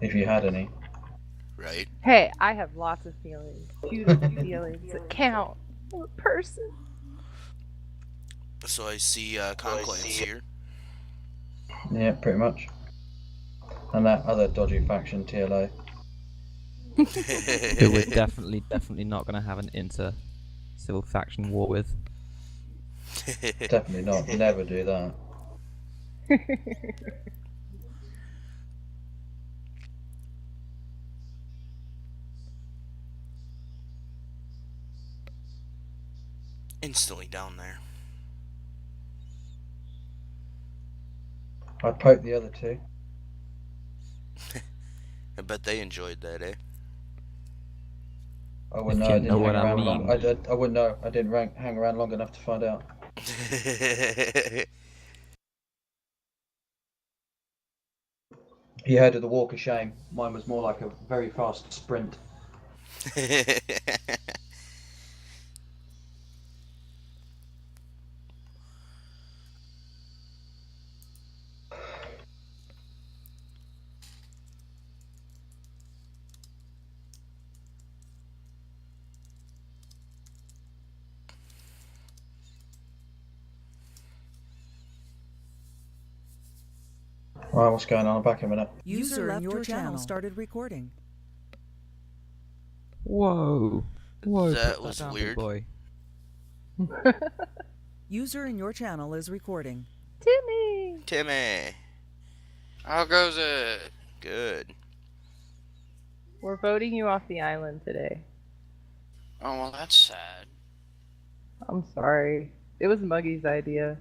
if you had any. Right? Hey, I have lots of feelings. Beautiful feelings that count. I'm a person. So I see Conclave's here. Yeah, pretty much. And that other dodgy faction, TLO. Who we're definitely not going to have an inter-civil faction war with. Definitely not. Never do that. Instantly down there. I'd poke the other two. I bet they enjoyed that, eh? I wouldn't If know. I you didn't know hang what I around mean. long. I wouldn't know. I didn't hang around long enough to find out. You heard of the walk of shame. Mine was more like a very fast sprint. Right, what's going on? I'm back in a minute. User left your channel started recording. Whoa. Whoa. That put was down, weird. Boy. User in your channel is recording. Timmy! How goes it? Good. We're voting you off the island today. Oh, well, that's sad. I'm sorry. It was Muggy's idea.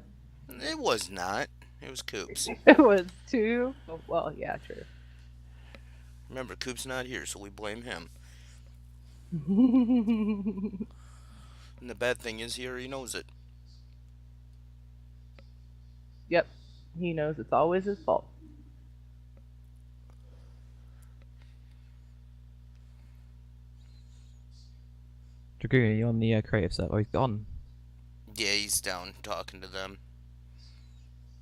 It was not. It was Coops. It was too. Well, yeah, true. Remember, Coop's not here, so we blame him. And the bad thing is, he already knows it. Yep. He knows it's always his fault. Dragoon, are you on the creative set? Oh, he's gone. Yeah, he's down talking to them.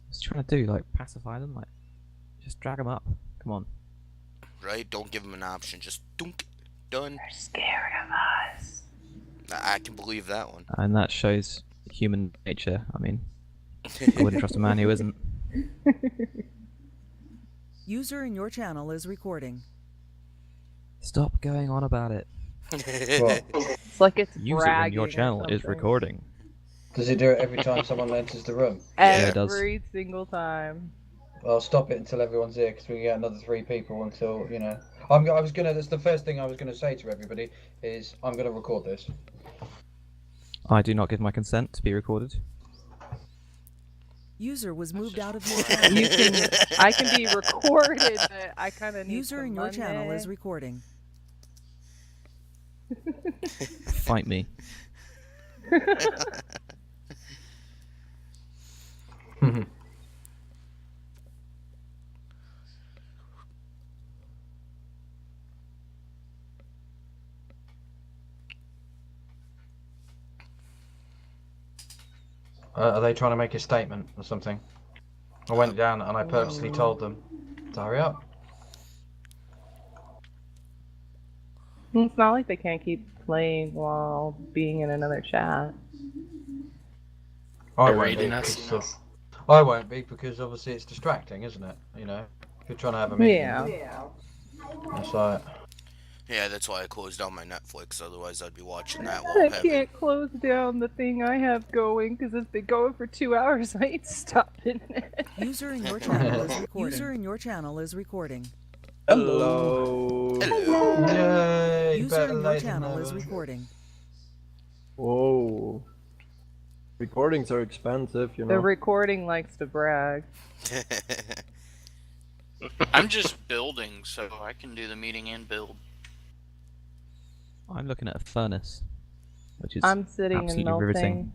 What's he trying to do? Like, pacify them? Like, just drag them up. Come on. Right? Don't give him an option. Just dunk. Done. They're scared of us. I can believe that one. And that shows human nature. I mean, I wouldn't trust a man who isn't. User in your channel is recording. Stop going on about it. What? It's like it's User in bragging your or channel is something. recording. Does it do it every time someone enters the room? Yeah, it does. Every single time. I'll stop it until everyone's here because we can get another 3 people until, you know. That's the first thing I was gonna say to everybody is I'm gonna record this. I do not give my consent to be recorded. User was moved out of your channel. I can be recorded, but I kind of need User in your channel is recording. Fight me. Are they trying to make a statement or something? I went down and I purposely told them to hurry up. It's not like they can't keep playing while being in another chat. I They're won't raiding be us. because I won't be because obviously it's distracting, isn't it? You know, if you're trying to have a meeting. Yeah. That's like. Yeah, that's why I closed down my Netflix. Otherwise, I'd be watching that while I having... can't close down the thing I have going because it's been going for 2 hours. I ain't stopping it. User in your channel is recording. User in your channel is recording. Hello. Hello. Yay! User better in your late than channel is never. recording. Whoa. Recordings are expensive, you The know. recording likes to brag. I'm just building, so I can do the meeting and build. I'm looking at a furnace, which is I'm sitting and absolutely melting. riveting.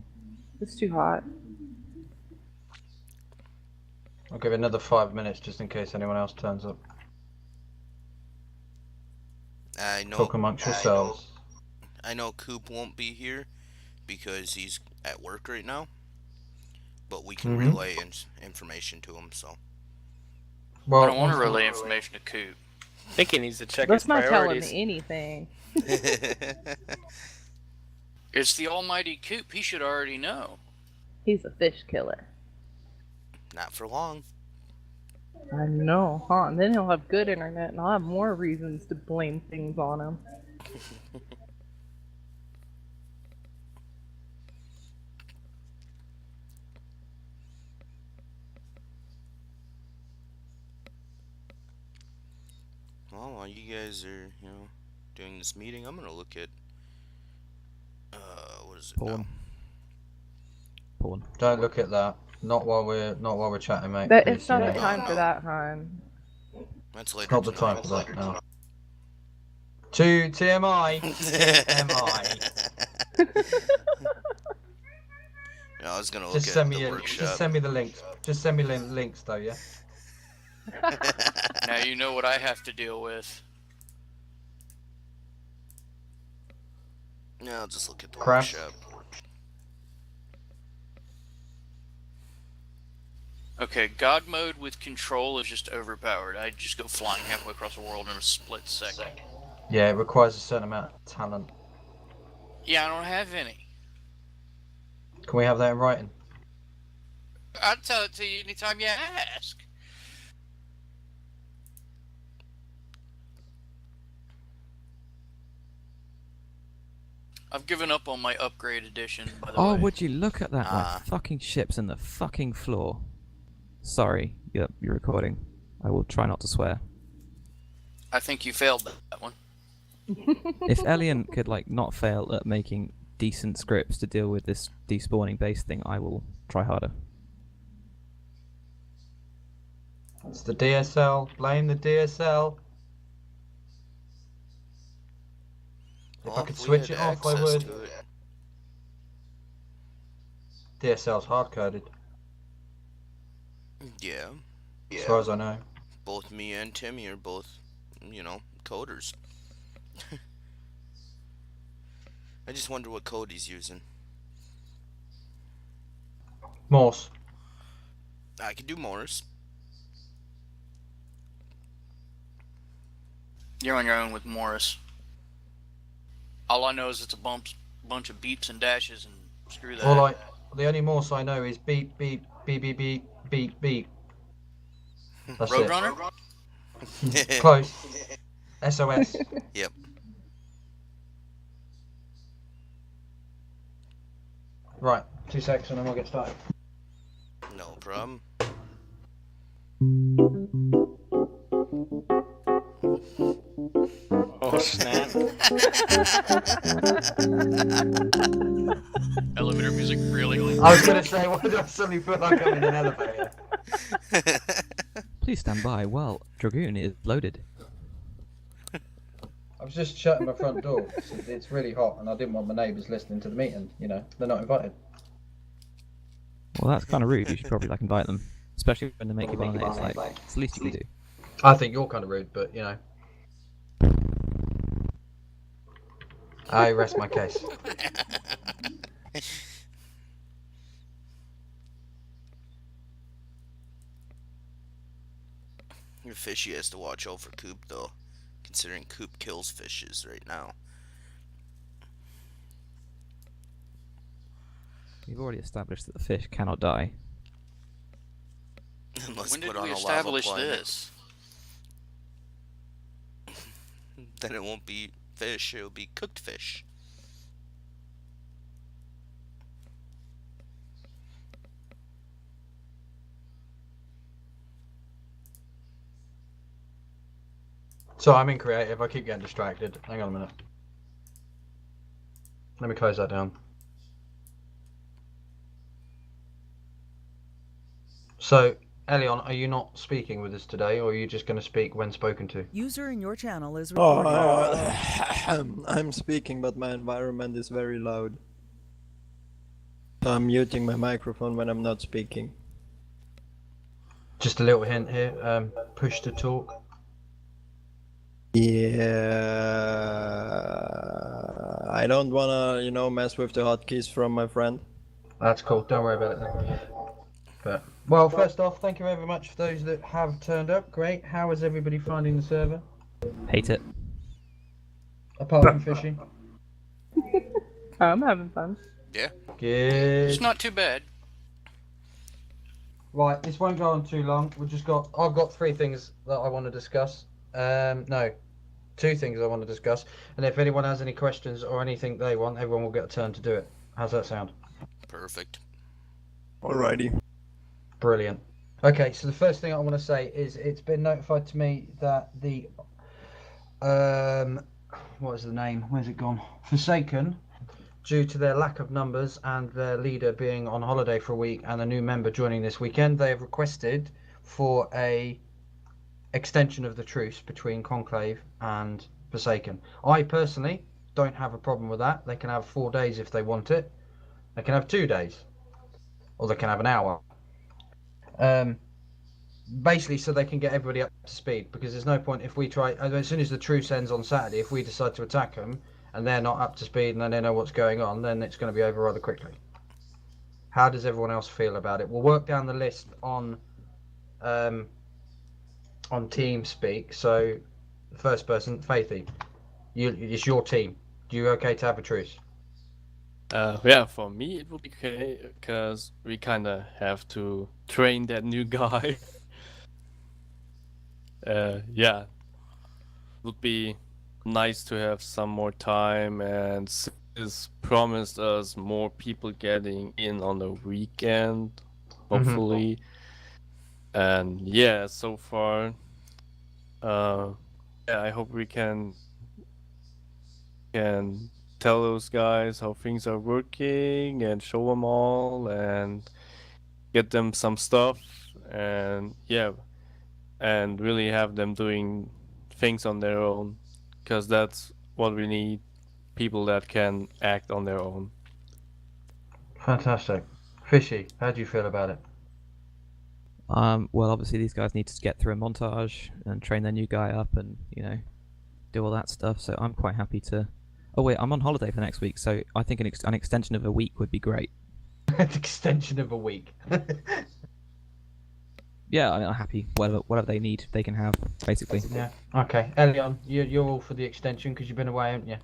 It's too hot. I'll give it another 5 minutes just in case anyone else turns up. I know. Talk amongst yourselves. I know Coop won't be here because he's at work right now. But we can relay information to him, so. Well, I don't want to once- relay information to Coop. I think he needs to check That's his not telling priorities. me anything. It's the almighty Coop. He should already know. He's a fish killer. Not for long. I know, huh? And then he'll have good internet, and I'll have more reasons to blame things on him. Well, while you guys are, doing this meeting, I'm gonna look at, what is it now? Porn. Porn. Don't look at that. Not while we're chatting, mate. That please, it's not you the know. time for that, hon. That's later Not the time tonight. for that now. To TMI. TMI. Yeah, I was gonna look Just at send me the just workshop. send me the links. Just send me links though, yeah. Now you know what I have to deal with. Yeah, I'll just look at the Crash. workshop. Okay, God mode with control is just overpowered. I'd just go flying halfway across the world in a split second. Yeah, it requires a certain amount of talent. Yeah, I don't have any. Can we have that in writing? I'll tell it to you anytime you ask. I've given up on my upgrade edition, by the way. Oh, would you look at that? Ah. Like fucking ships in the fucking floor. Sorry. Yep, you're recording. I will try not to swear. I think you failed that one. If Elian could like not fail at making decent scripts to deal with this despawning base thing, I will try harder. It's the DSL. Blame the DSL. If I Well, could we switch had it off, I access would. to it. DSL's hard coded, Yeah. as far as I know. Both me and Timmy are both, coders. I just wonder what code he's using. Morse. I can do Morse. You're on your own with Morris. All I know is it's a bunch of beeps and dashes, and screw that. The only Morse I know is beep beep beep beep beep beep beep. That's it. Roadrunner? Close. SOS. Yep. Right, 2 seconds and then we'll get started. No problem. Oh, snap. Elevator music, really? I was gonna say, why did I suddenly feel like I'm in an elevator? Please stand by while Dragoon is loaded. I was just shutting my front door. It's really hot and I didn't want my neighbours listening to the meeting, they're not invited. Well, that's kind of rude. You should probably invite them, especially when they make you buy it. It's the least you can do. I think you're kind of rude, but I rest my case. Your fishy has to watch out for Coop, though, considering Coop kills fishes right now. We've already established that the fish cannot die. Unless When did put on we a lava establish planet. this? Then it won't be fish, it'll be cooked fish. So I'm in creative, I keep getting distracted. Hang on a minute. Let me close that down. So, Elion, are you not speaking with us today, or are you just going to speak when spoken to? User in your channel is Oh, recording. I'm speaking, but my environment is very loud. So I'm muting my microphone when I'm not speaking. Just a little hint here, push to talk. Yeah, I don't wanna, mess with the hotkeys from my friend. That's cool, don't worry about it then. But, well, first off, thank you very much for those that have turned up. Great. How is everybody finding the server? Hate it. Apart from Fishy. I'm having fun. Yeah. Good. It's not too bad. Right, this won't go on too long. I've got 3 things that I want to discuss. No, 2 things I want to discuss. And if anyone has any questions or anything they want, everyone will get a turn to do it. How's that sound? Perfect. Alrighty. Brilliant. Okay, so the first thing I want to say is it's been notified to me that the what is the name? Where's it gone? Forsaken, due to their lack of numbers and their leader being on holiday for a week and a new member joining this weekend, they have requested for a extension of the truce between Conclave and Forsaken. I personally don't have a problem with that. They can have 4 days if they want it. They can have 2 days, or they can have an hour. Basically, so they can get everybody up to speed, because there's no point if we try, as soon as the truce ends on Saturday, if we decide to attack them and they're not up to speed and they don't know what's going on, then it's going to be over rather quickly. How does everyone else feel about it? We'll work down the list on TeamSpeak. So the first person, Faithy, it's your team. Do you okay to have a truce? Yeah, for me it would be okay, because we kind of have to train that new guy. Yeah, would be nice to have some more time, and it's promised us more people getting in on the weekend, hopefully. And yeah, so far, yeah, I hope we can tell those guys how things are working and show them all and get them some stuff, and yeah, and really have them doing things on their own, because that's what we need, people that can act on their own. Fantastic. Fishy, how do you feel about it? Well, obviously these guys need to get through a montage and train their new guy up and, you know, do all that stuff, so I'm quite happy to... Oh wait, I'm on holiday for next week, so I think an extension of a week would be great. An extension of a week. Yeah, I'm happy. Whatever they need, they can have, basically. Yeah. Okay, Elion, you're all for the extension because you've been away, haven't you?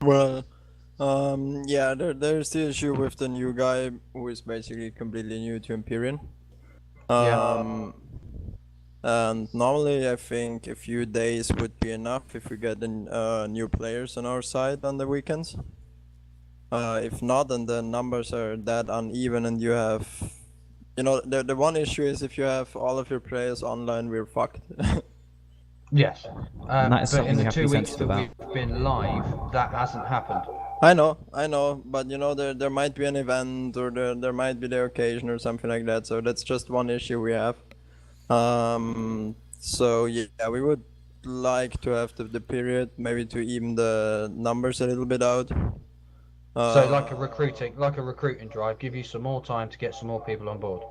Well, yeah, there's the issue with the new guy who is basically completely new to Empyrean. And normally I think a few days would be enough if we get new players on our side on the weekends. If not, and the numbers are that uneven and you have... You know, the one issue is if you have all of your players online, we're fucked. Yes. that is but in something we the have to 2 be weeks that sensitive we've been live, that hasn't happened. I know, but you know, there might be an event, or there might be the occasion or something like that, so that's just one issue we have. So yeah, we would like to have the period, maybe to even the numbers a little bit out. So like a recruiting drive, give you some more time to get some more people on board.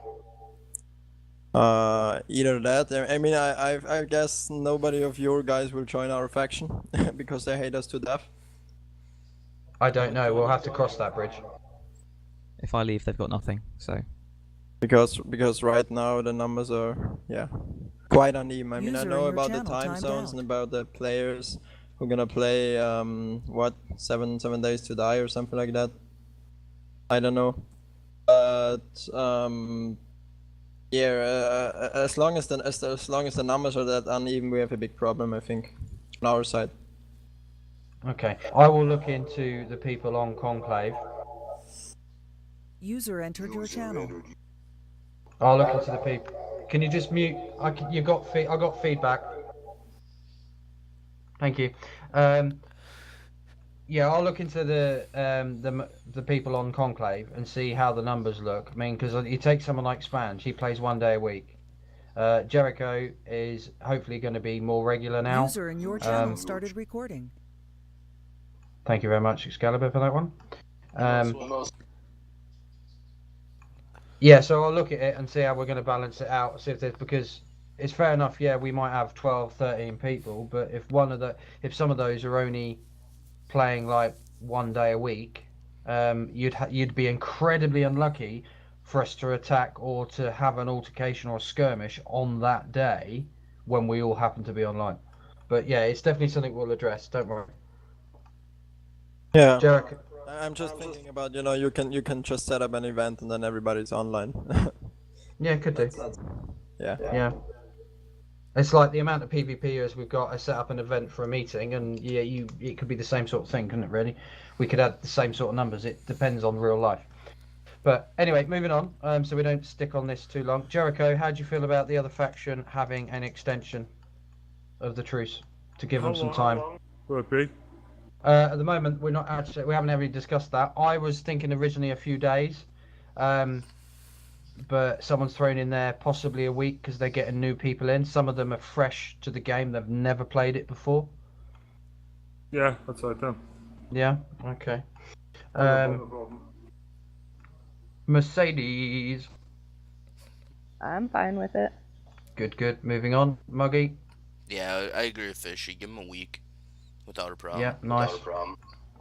Either that, I mean, I guess nobody of your guys will join our faction because they hate us to death. I don't know, we'll have to cross that bridge. If I leave, they've got nothing, so... Because right now the numbers are, yeah, quite uneven. I mean, I User know in your about the channel time timed zones out. and about the players who are gonna play, what, 7 days to die or something like that. I don't know, but yeah, as long as the numbers are that uneven, we have a big problem, I think, on our side. Okay, I will look into the people on Conclave. User entered your channel. I'll look into the people. Can you just mute? I got feedback. Thank you. Yeah, I'll look into the people on Conclave and see how the numbers look. I mean, because you take someone like Spange, he plays 1 day a week. Jericho is hopefully going to be more regular now. User in your channel started recording. Thank you very much, Excalibur, for that one. Yeah, so I'll look at it and see how we're going to balance it out. See if there's, because it's fair enough. Yeah, we might have 12, 13 people, but if some of those are only playing like 1 day a week, you'd be incredibly unlucky for us to attack or to have an altercation or a skirmish on that day when we all happen to be online. But yeah, it's definitely something we'll address. Don't worry. Yeah. Jericho. I'm just thinking about, you can just set up an event and then everybody's online. Yeah, could do. Yeah. Yeah. It's like the amount of PvPers we've got. I set up an event for a meeting, and yeah, it could be the same sort of thing, couldn't it? Really, we could add the same sort of numbers. It depends on real life. But anyway, moving on. So we don't stick on this too long. Jericho, how do you feel about the other faction having an extension of the truce to give them some time? At the moment, we haven't ever discussed that. I was thinking originally a few days, but someone's thrown in there possibly a week because they're getting new people in. Some of them are fresh to the game; they've never played it before. Yeah, that's right then. Yeah. Okay. No problem. Mercedes. I'm fine with it. Good. Moving on. Muggy. Yeah, I agree with Fishy. Give him a week without a problem. Yeah, nice.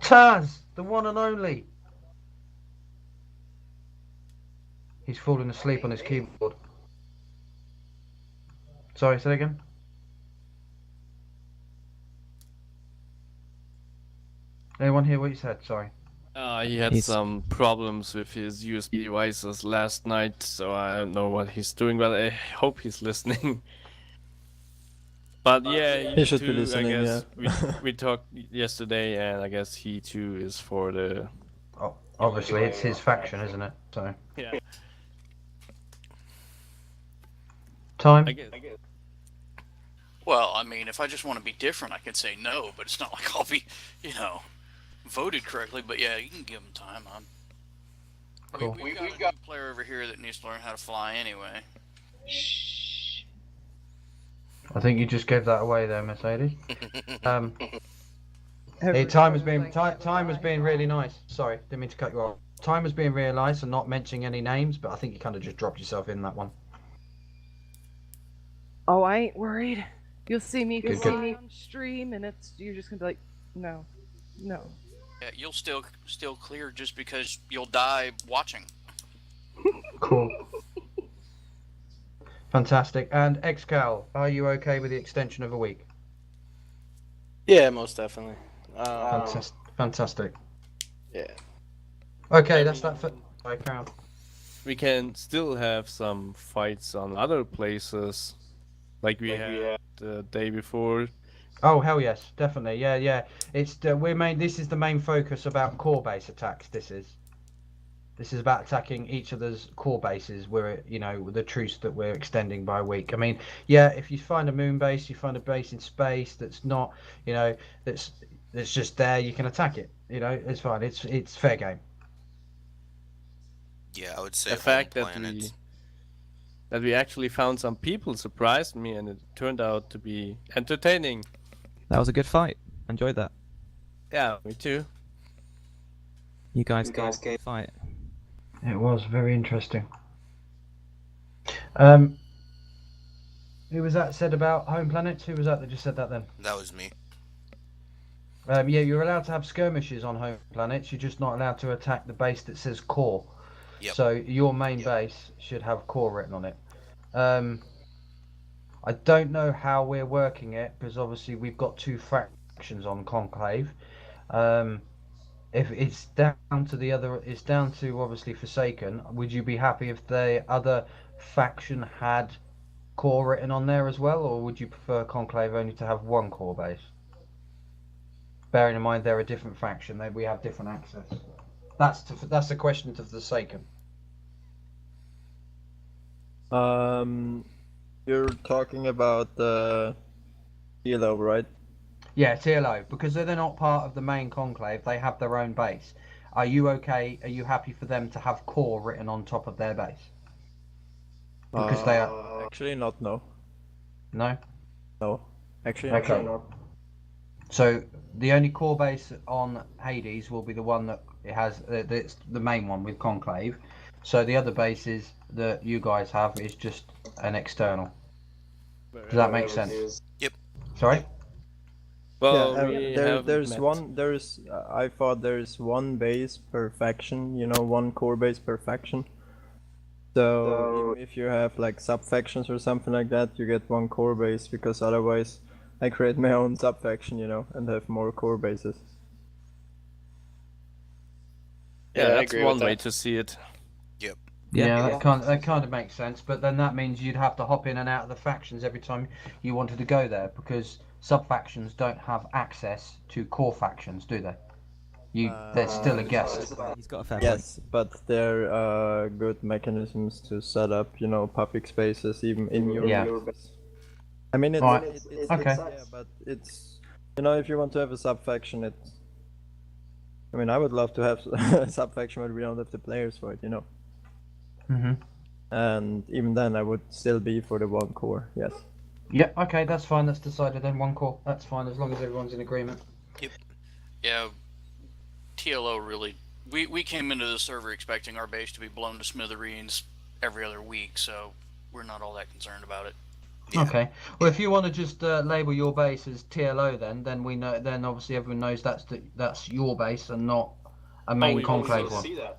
Taz, the one and only. He's falling asleep on his keyboard. Sorry, say that again. Anyone hear what you said? Sorry. He had some problems with his USB devices last night, so I don't know what he's doing, but I hope he's listening. But yeah, He should be too, listening, I guess. We talked yesterday, and I guess he too is for the... Oh, obviously, it's his faction, isn't it? So. Yeah. Time? I guess. Well, I mean, if I just want to be different, I can say no, but it's not like I'll be, voted correctly. But yeah, you can give him time. Cool. We've got a player over here that needs to learn how to fly anyway. I think you just gave that away there, Mercedes. Time was being really nice. Sorry, didn't mean to cut you off. Time was being really nice and not mentioning any names, but I think you kind of just dropped yourself in that one. Oh, I ain't worried. You'll see me Good. on stream, and you're just gonna be like, no. Yeah, you'll still clear just because you'll die watching. Cool. Fantastic. And Excal, are you okay with the extension of a week? Yeah, most definitely. Fantastic. Yeah. Okay, that's that for... Sorry, carry on. We can still have some fights on other places, like we had the day before. Oh hell yes, definitely. Yeah. It's this is the main focus about core base attacks. This is about attacking each other's core bases. Where the truce that we're extending by a week. I mean, yeah, if you find a moon base, you find a base in space that's not, that's just there, you can attack it. It's fine. It's fair game. Yeah, I would say The fact that we actually found some people surprised me, and it turned out to be entertaining. That was a good fight. Enjoyed that. Yeah, me too. You guys gave a fight. It was very interesting. Who was that said about home planets? Who was that just said that then? That was me. Yeah, you're allowed to have skirmishes on home planets. You're just not allowed to attack the base that says core. Yep. So your main base should have core written on it. I don't know how we're working it because obviously we've got two factions on Conclave. If it's down to the other, it's down to obviously Forsaken. Would you be happy if the other faction had core written on there as well, or would you prefer Conclave only to have one core base? Bearing in mind they're a different faction, we have different access. That's the question to Forsaken. You're talking about the TLO, right? Yeah, TLO, because they're not part of the main conclave, they have their own base. Are you okay? Are you happy for them to have core written on top of their base? Because they are actually not. No. No. No. Actually, Okay. not. So the only core base on Hades will be the one that it has. It's the main one with conclave. So the other bases that you guys have is just an external. Does that make sense? Yep. Sorry. Well, I thought there's one base per faction, one core base per faction. So if you have like sub factions or something like that, you get one core base, because otherwise I create my own sub-faction, you know, and have more core bases. Yeah, I that's agree one with way that. to see it. Yeah, that kind of makes sense. But then that means you'd have to hop in and out of the factions every time you wanted to go there, because sub factions don't have access to core factions, do they? They're still a guest. He's got a fair point. Yes, but there are good mechanisms to set up, you know, public spaces even in your base. I mean, it's, Right. it's Okay. yeah, but it's, you know, if you want to have a sub-faction, it's, I mean, I would love to have a sub-faction, but we don't have the players for it, you know. Mhm. And even then, I would still be for the one core, yes. Yeah. Okay, that's fine. That's decided then. One core. That's fine as long as everyone's in agreement. Yeah, TLO really. We came into the server expecting our base to be blown to smithereens every other week, so we're not all that concerned about it. Yeah. Okay. Well, if you want to just label your base as TLO, then we know. Then obviously everyone knows that's your base and not a main we conclave also one.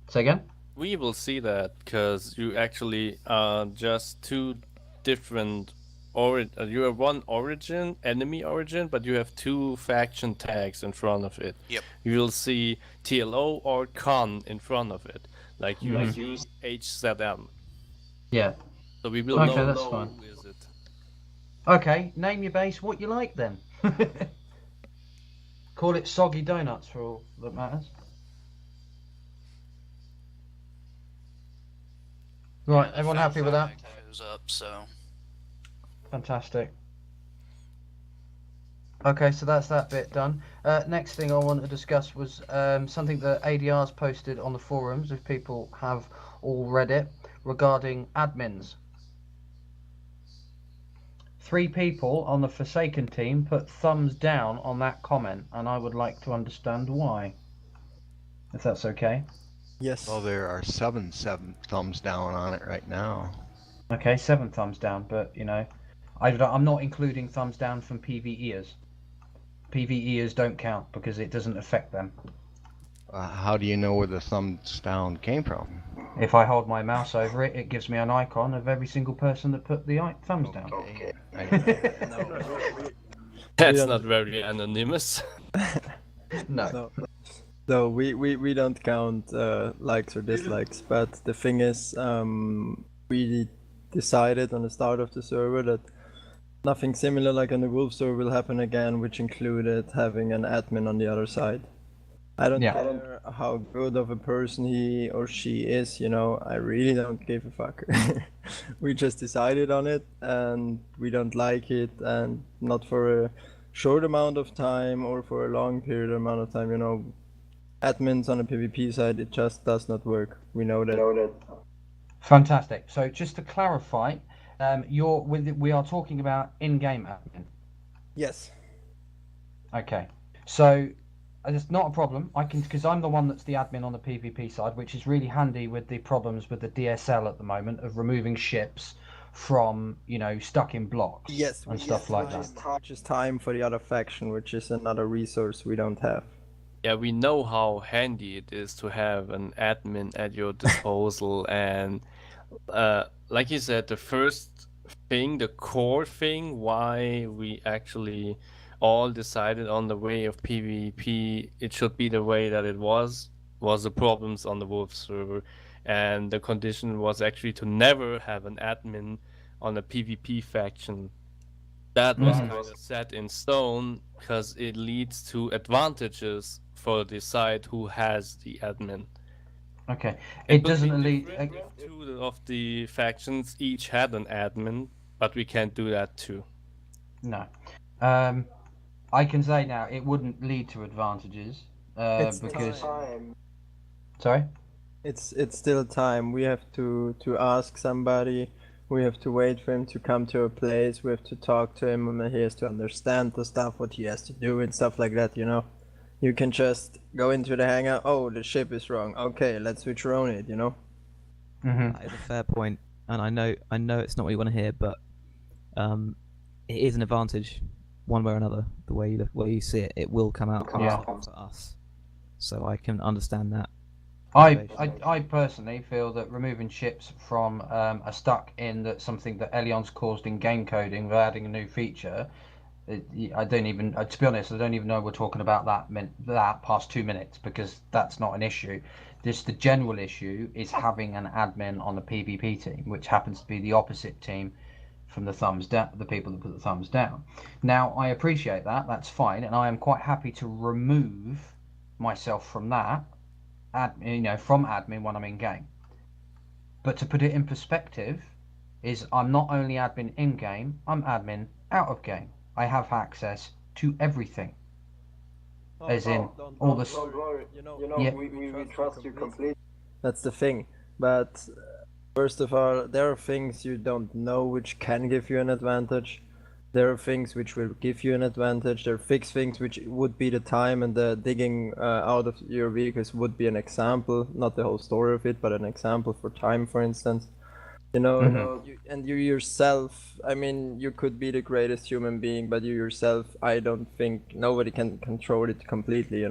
Say again. We will see that because you actually are just two different you have one enemy origin, but you have two faction tags in front of it. Yep. You will see TLO or Con in front of it, like you use HZM. Yeah. So we will Okay, know that's who fine. is it. Okay. Name your base what you like then. Call it Soggy Donuts for all that matters. Right. Yeah, the Everyone fact happy with that? goes up, so Fantastic. Okay, so that's that bit done. Next thing I wanted to discuss was something that ADR's posted on the forums, if people have all read it, regarding admins. 3 people on the Forsaken team put thumbs down on that comment, and I would like to understand why. If that's okay. Yes. Well, there are seven thumbs down on it right now. Okay, 7 thumbs down, but you know, I'm not including thumbs down from PvEers. PvEers don't count because it doesn't affect them. How do you know where the thumbs down came from? If I hold my mouse over it, it gives me an icon of every single person that put the thumbs down. Okay. That's not very anonymous. No. No, we don't count likes or dislikes, but the thing is, we decided on the start of the server that nothing similar like on the Wolf server will happen again, which included having an admin on the other side. I don't care how good of a person he or she is, you know, I really don't give a fuck. We just decided on it and we don't like it, and not for a short amount of time or for a long period amount of time, you know. Admins on the PvP side, it just does not work. We know that. Fantastic. So just to clarify, we are talking about in-game admin. Yes. Okay. So it's not a problem. I can, because I'm the one that's the admin on the PvP side, which is really handy with the problems with the DSL at the moment of removing ships from, you know, stuck in blocks and stuff like that. Which is time for the other faction, which is another resource we don't have. Yeah, we know how handy it is to have an admin at your disposal, and like you said, the first thing, the core thing, why we actually all decided on the way of PvP, it should be the way that it was the problems on the Wolf server, and the condition was actually to never have an admin on a PvP faction. That was kind of set in stone because it leads to advantages for the side who has the admin. Okay. It doesn't lead. Two of the factions each had an admin, but we can't do that too. No. I can say now it wouldn't lead to advantages because. Sorry. It's still time. We have to ask somebody. We have to wait for him to come to a place. We have to talk to him, and he has to understand the stuff, what he has to do, and stuff like that. You know, you can just go into the hangar. Oh, the ship is wrong. Okay, let's switch around it. You know. That is a fair point, and I know it's not what you want to hear, but it is an advantage, one way or another. The way you see it, it will come out to us. So I can understand that. I personally feel that removing ships from a stuck in that something that Elion's caused in game coding by adding a new feature. I don't even, to be honest, I don't even know we're talking about that past 2 minutes, because that's not an issue. Just the general issue is having an admin on the PvP team, which happens to be the opposite team from the thumbs down, the people that put the thumbs down. Now, I appreciate that, that's fine, and I am quite happy to remove myself from that, from admin when I'm in game. But to put it in perspective, is I'm not only admin in game, I'm admin out of game. I have access to everything. As in all the. Don't worry. Yeah. We trust you completely. That's the thing. But first of all, there are things you don't know which can give you an advantage. There are things which will give you an advantage. There are fixed things which would be the time, and the digging out of your vehicles would be an example, not the whole story of it, but an example for time, for instance. You yourself, I mean, you could be the greatest human being, but you yourself, I don't think nobody can control it completely,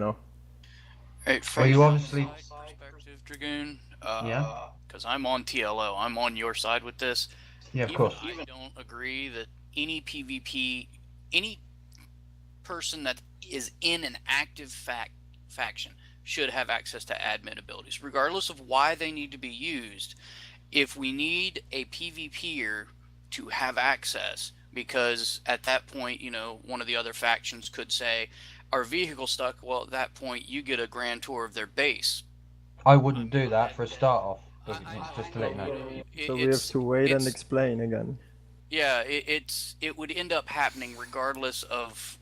Hey, from you obviously perspective, Dragoon. Yeah. Because I'm on TLO. I'm on your side with this. Yeah, of course. I don't agree that any PvP, any person that is in an active faction should have access to admin abilities, regardless of why they need to be used. If we need a PvPer to have access, because at that point, one of the other factions could say, our vehicle stuck, well, at that point, you get a grand tour of their base. I wouldn't do that for a start off, just to let you know. So we have to wait and explain again. Yeah, it would end up happening regardless of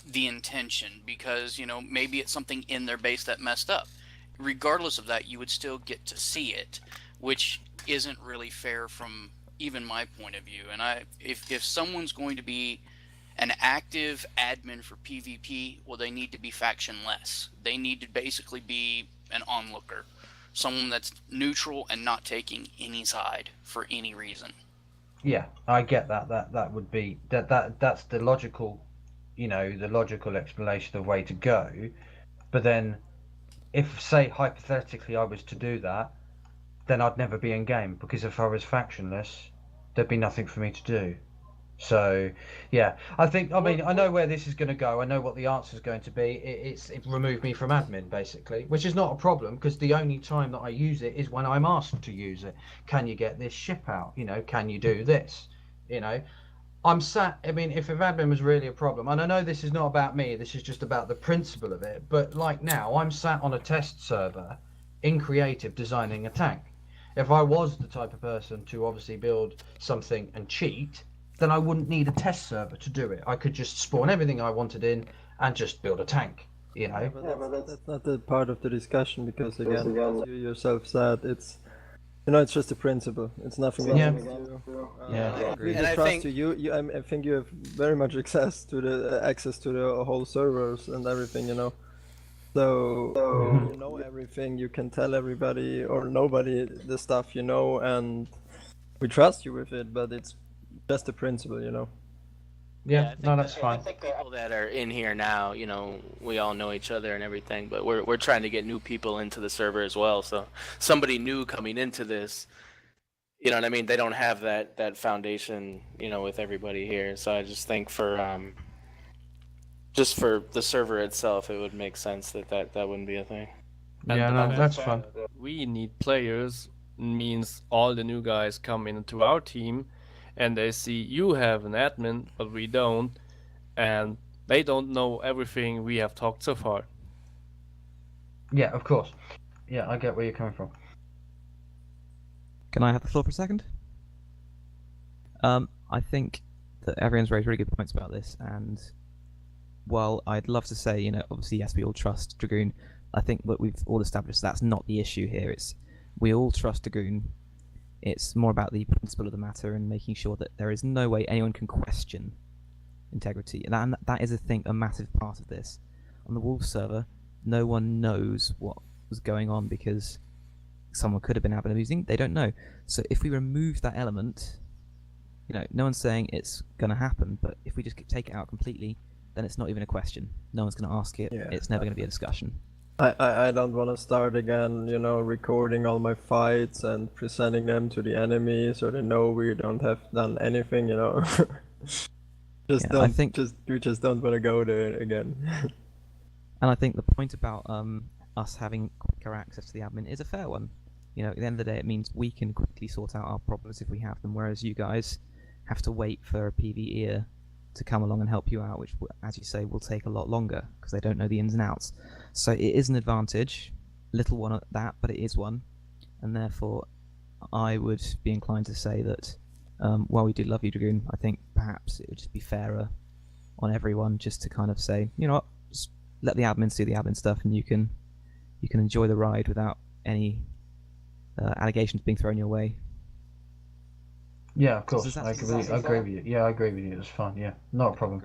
the intention, because, maybe it's something in their base that messed up. Regardless of that, you would still get to see it, which isn't really fair from even my point of view. And if someone's going to be an active admin for PvP, well, they need to be factionless. They need to basically be an onlooker, someone that's neutral and not taking any side for any reason. Yeah, I get that. That would be that's the logical, the logical explanation of the way to go. But then, if say hypothetically I was to do that, then I'd never be in game, because if I was factionless, there'd be nothing for me to do. So, yeah, I know where this is going to go. I know what the answer is going to be. It removed me from admin, basically, which is not a problem, because the only time that I use it is when I'm asked to use it. Can you get this ship out? Can you do this? I'm sat, if admin was really a problem, and I know this is not about me, this is just about the principle of it, but like now, I'm sat on a test server in creative designing a tank. If I was the type of person to obviously build something and cheat, then I wouldn't need a test server to do it. I could just spawn everything I wanted in and just build a tank, But that's not the part of the discussion, because again, as you yourself said, it's just a principle. It's nothing against you. We just trust you. I think you have very much access to the whole servers and everything, So you know everything, you can tell everybody or nobody the stuff and we trust you with it, but it's just a principle, Yeah, no, that's fine. I think people that are in here now, we all know each other and everything, but we're trying to get new people into the server as well. So somebody new coming into this, you know what I mean? They don't have that foundation, with everybody here. So I just think just for the server itself, it would make sense that wouldn't be a thing. Yeah, no, that's fun. We need players, means all the new guys come into our team and they see you have an admin, but we don't, and they don't know everything we have talked so far. Yeah, of course. Yeah, I get where you're coming from. Can I have the floor for a second? I think that everyone's raised really good points about this, and while I'd love to say, obviously, yes, we all trust Dragoon, I think what we've all established, that's not the issue here. It's we all trust Dragoon. It's more about the principle of the matter and making sure that there is no way anyone can question integrity. And that is, I think, a massive part of this. On the Wolf server, no one knows what was going on because someone could have been abusing. They don't know. So if we remove that element, no one's saying it's going to happen, but if we just take it out completely, then it's not even a question. No one's going to ask it. Yeah. It's never going to be a discussion. I don't want to start again, you know, recording all my fights and presenting them to the enemy so they know we don't have done anything, you know. Just Yeah, don't, I think- we just don't want to go there again. And I think the point about us having quicker access to the admin is a fair one. You know, at the end of the day, it means we can quickly sort out our problems if we have them, whereas you guys have to wait for a PvEer to come along and help you out, which, as you say, will take a lot longer because they don't know the ins and outs. So it is an advantage, little one at that, but it is one, and therefore I would be inclined to say that while we do love you, Dragoon, I think perhaps it would just be fairer on everyone just to kind of say, you know what, just let the admins do the admin stuff, and you can enjoy the ride without any allegations being thrown your way. Yeah, of course. Does that I sound agree with you. Yeah, I agree with you. It's fine. Yeah, not a problem.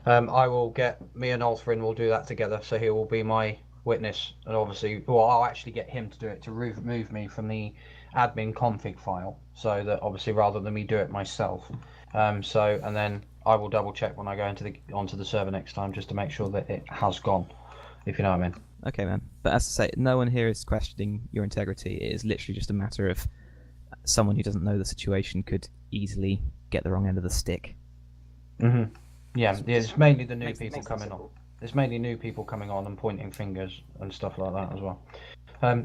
I will get me and Althrin will do that together. So he will be my witness, and obviously, well, I'll actually get him to do it to remove me from the admin config file, so that obviously rather than me do it myself. And then I will double check when I go onto the server next time just to make sure that it has gone, if you know what I mean. Okay, man. But as I say, no one here is questioning your integrity. It is literally just a matter of someone who doesn't know the situation could easily get the wrong end of the stick. Mm-hmm. Yeah, it's mainly the new people coming on. It's mainly new people coming on and pointing fingers and stuff like that as well.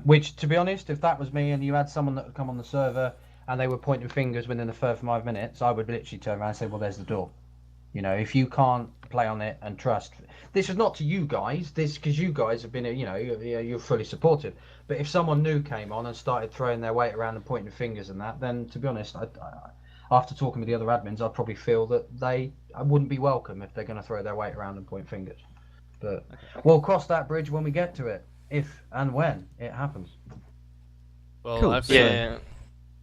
Which, to be honest, if that was me and you had someone that would come on the server and they were pointing fingers within the first 5 minutes, I would literally turn around and say, well, there's the door. You know, if you can't play on it and trust, this is not to you guys, because you guys have been, you know, you're fully supportive. But if someone new came on and started throwing their weight around and pointing fingers and that, then to be honest, after talking with the other admins, I'd probably feel that I wouldn't be welcome if they're going to throw their weight around and point fingers. But we'll cross that bridge when we get to it, if and when it happens. Well, Cool. I think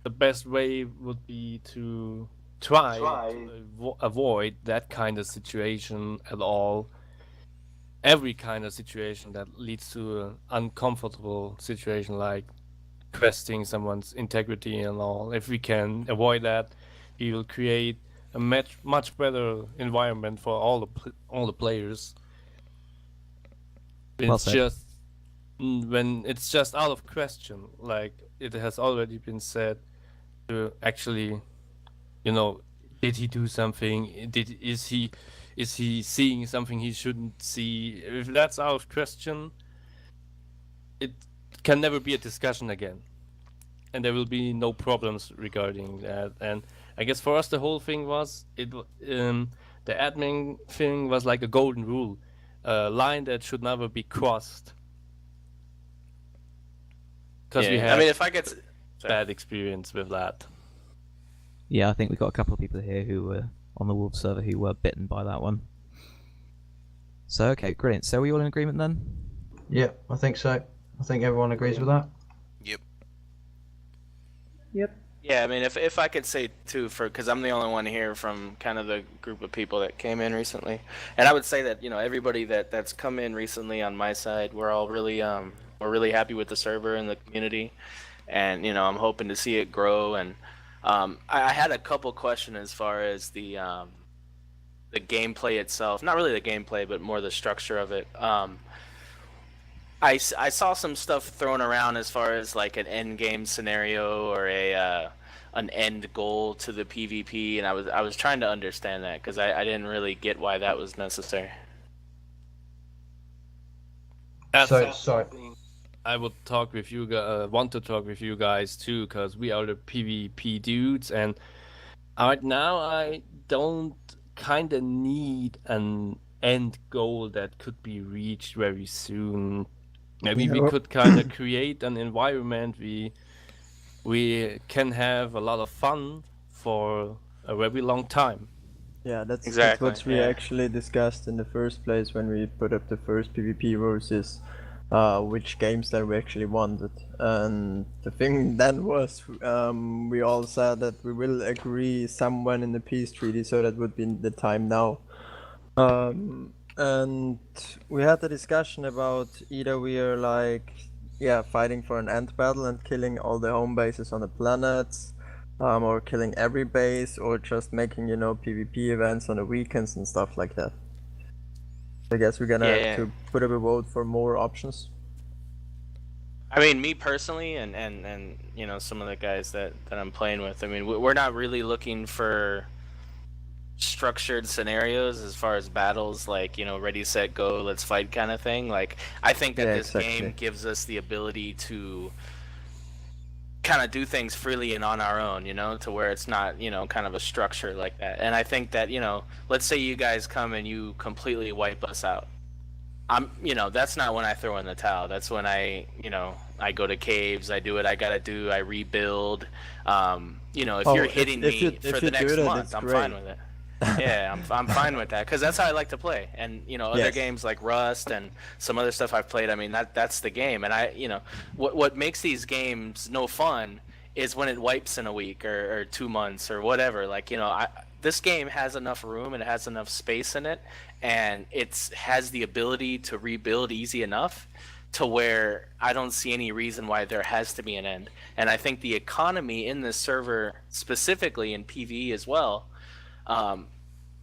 the best way would be to try to avoid that kind of situation at all. Every kind of situation that leads to an uncomfortable situation, like questioning someone's integrity and all. If we can avoid that, we will create a much better environment for all the players. Well It's said. just when it's just out of question, like it has already been said, to actually, you know, did he do something? Is he seeing something he shouldn't see? If that's out of question, it can never be a discussion again, and there will be no problems regarding that. And I guess for us, the whole thing was the admin thing was like a golden rule, a line that should never be crossed. Because we had I mean, if I get bad experience with that. Yeah, I think we've got a couple of people here who were on the Wolves server who were bitten by that one. So, okay, brilliant. So are we all in agreement then? Yeah, I think so. I think everyone agrees with that. Yep. Yep. Yeah, I mean, if I could say too, because I'm the only one here from kind of the group of people that came in recently, and I would say that, you know, everybody that's come in recently on my side, we're all really we're really happy with the server and the community, and, you know, I'm hoping to see it grow. And I had a couple questions as far as the gameplay itself, not really the gameplay, but more the structure of it. I saw some stuff thrown around as far as like an end game scenario or an end goal to the PvP, and I was trying to understand that because I didn't really get why that was necessary. That's So, also sorry. something I would talk with you want to talk with you guys too, because we are the PvP dudes, and right now I don't kind of need an end goal that could be reached very soon. Maybe we could kind of create an environment we can have a lot of fun for a very long time. Yeah, that's Exactly, what we yeah. actually discussed in the first place when we put up the first PvP versus which games that we actually wanted. And the thing then was we all said that we will agree somewhere in the peace treaty, so that would be the time now. And we had a discussion about either we are like, yeah, fighting for an end battle and killing all the home bases on the planets, or killing every base, or just making, you know, PvP events on the weekends and stuff like that. I guess we're gonna have to put up a vote for more options. I mean, me personally, and you know, some of the guys that I'm playing with. I mean, we're not really looking for structured scenarios as far as battles, like, you know, ready, set, go, let's fight kind of thing. Like, I think that this game gives us the ability to kind of do things freely and on our own, you know, to where it's not, you know, kind of a structure like that. And I think that, you know, let's say you guys come and you completely wipe us out. You know, that's not when I throw in the towel. That's when I, you know, I go to caves, I do what I gotta do, I rebuild. You know, if you're hitting me for the next month, I'm fine with it. Yeah, I'm fine with that, because that's how I like to play. And, you know, other games like Rust and some other stuff I've played, I mean, that's the game. And I, you know, what makes these games no fun is when it wipes in a week or 2 months or whatever. Like, you know, this game has enough room and it has enough space in it, and it has the ability to rebuild easy enough to where I don't see any reason why there has to be an end. And I think the economy in this server, specifically in PvE as well,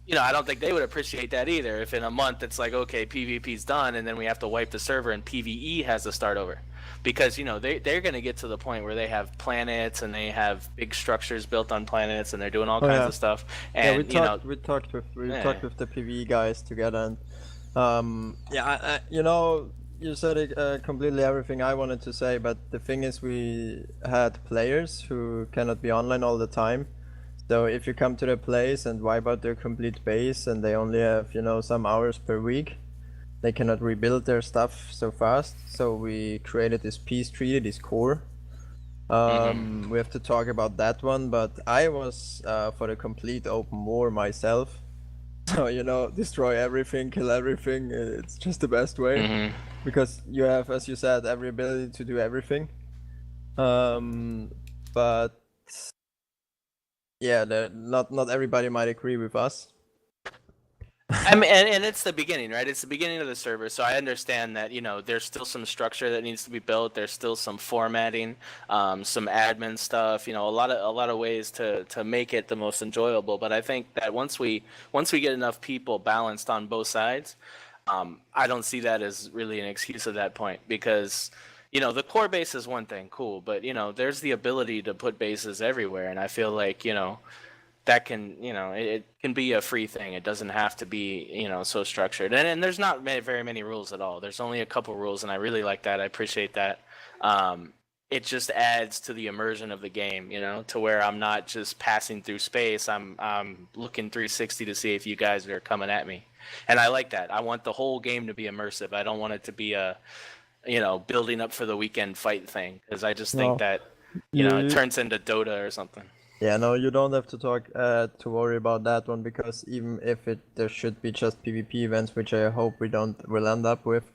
you know, I don't think they would appreciate that either. If in a month it's like, okay, PvP's done, and then we have to wipe the server and PvE has to start over. Because, you know, they're going to get to the point where they have planets and they have big structures built on planets and they're doing all kinds of stuff. And, we talked with the PvE guys together, and you know, you said it, completely everything I wanted to say, but the thing is, we had players who cannot be online all the time. So if you come to the place and wipe out their complete base and they only have, you know, some hours per week, they cannot rebuild their stuff so fast. So we created this peace treaty, this core. We have to talk about that one, but I was for the complete open war myself. So, you know, destroy everything, kill everything, it's just the best way. Because you have, as you said, every ability to do everything. But yeah, not everybody might agree with us. I mean, and it's the beginning, right? It's the beginning of the server, so I understand that, you know, there's still some structure that needs to be built. There's still some formatting, some admin stuff, you know, a lot of ways to make it the most enjoyable. But I think that once we get enough people balanced on both sides, I don't see that as really an excuse at that point, because, you know, the core base is one thing, cool, but, you know, there's the ability to put bases everywhere, and I feel like, you know, that can, you know, it can be a free thing. It doesn't have to be, you know, so structured. And there's not very many rules at all. There's only a couple rules, and I really like that. I appreciate that. It just adds to the immersion of the game, you know, to where I'm not just passing through space. I'm looking 360 to see if you guys are coming at me. And I like that. I want the whole game to be immersive. I don't want it to be a, you know, building up for the weekend fight thing, because I just think that, you know, it turns into Dota or something. Yeah, no, you don't have to to worry about that one, because even if there should be just PvP events, which I hope we'll end up with,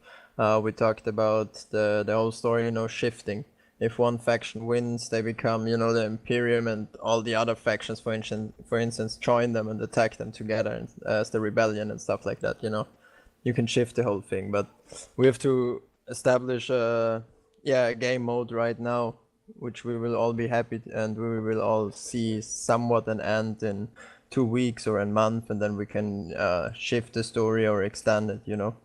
we talked about the whole story, you know, shifting. If one faction wins, they become, you know, the Imperium, and all the other factions, for instance, join them and attack them together as the rebellion and stuff like that, you know. You can shift the whole thing, but we have to establish a game mode right now, which we will all be happy, and we will all see somewhat an end in 2 weeks or a month, and then we can shift the story or extend it, you know.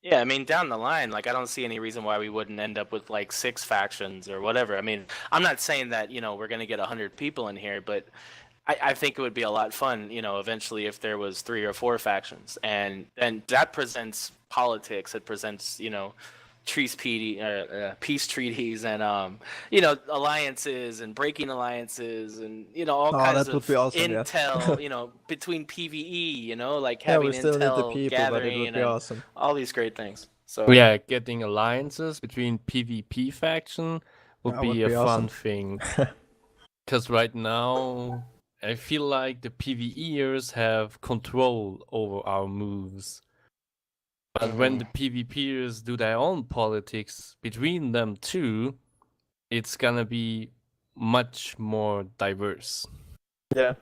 Yeah, I mean, down the line, like, I don't see any reason why we wouldn't end up with, like, 6 factions or whatever. I mean, I'm not saying that, you know, we're going to get 100 people in here, but I think it would be a lot fun, you know, eventually, if there was 3 or 4 factions. And that presents politics. It presents, you know, peace treaties and, you know, alliances and breaking alliances and, you know, all kinds of awesome, intel, you know, between PvE, you know, like having intel gathering and awesome. All these great things. So yeah, getting alliances between PvP faction would be a fun thing. Because right now, I feel like the PvEers have control over our moves. But when the PvPers do their own politics between them too, it's gonna be much more diverse. Yeah,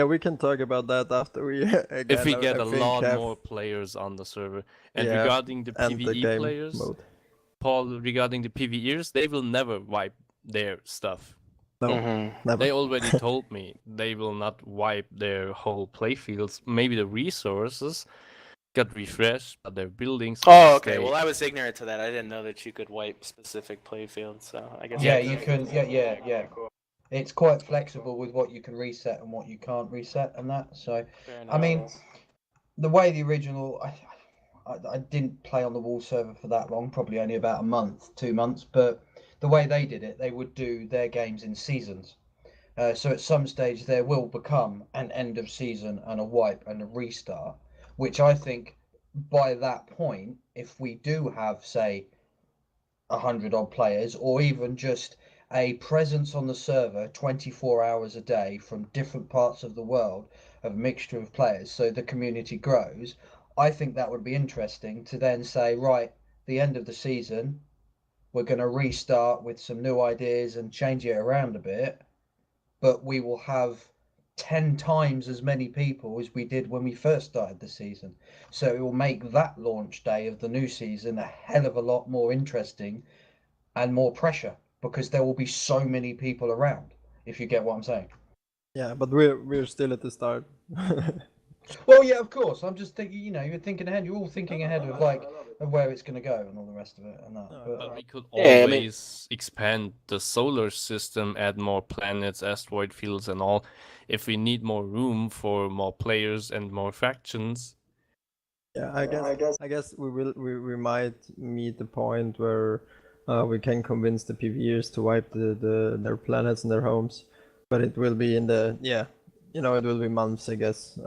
we can talk about that after we if we get a lot more players on the server. And regarding the PvE players, Paul, regarding the PvEers, they will never wipe their stuff. No, never. They already told me they will not wipe their whole playfields. Maybe the resources, got refreshed, but their buildings. Oh, okay. stay- Well, I was ignorant to that. I didn't know that you could wipe specific playfields. So I guess. Yeah, you can. Yeah. It's quite flexible with what you can reset and what you can't reset and that. So, I mean, the way the original, I didn't play on the wall server for that long, probably only about a month, 2 months. But the way they did it, they would do their games in seasons. So at some stage there will become an end of season and a wipe and a restart, which I think by that point, if we do have, say, 100 odd players, or even just a presence on the server 24 hours a day from different parts of the world, of a mixture of players, so the community grows, I think that would be interesting to then say, right, the end of the season, we're going to restart with some new ideas and change it around a bit, but we will have 10 times as many people as we did when we first started the season. So it will make that launch day of the new season a hell of a lot more interesting and more pressure, because there will be so many people around, if you get what I'm saying. Yeah, but we're still at the start. Well, yeah, of course. I'm just thinking, you're thinking ahead. You're all thinking ahead of of where it's going to go and all the rest of it and that. But we could Yeah, I mean- always expand the solar system, add more planets, asteroid fields, and all. If we need more room for more players and more factions. Yeah, I guess we might meet the point where we can convince the PvEers to wipe their planets and their homes, but it will be in the it will be months, I guess.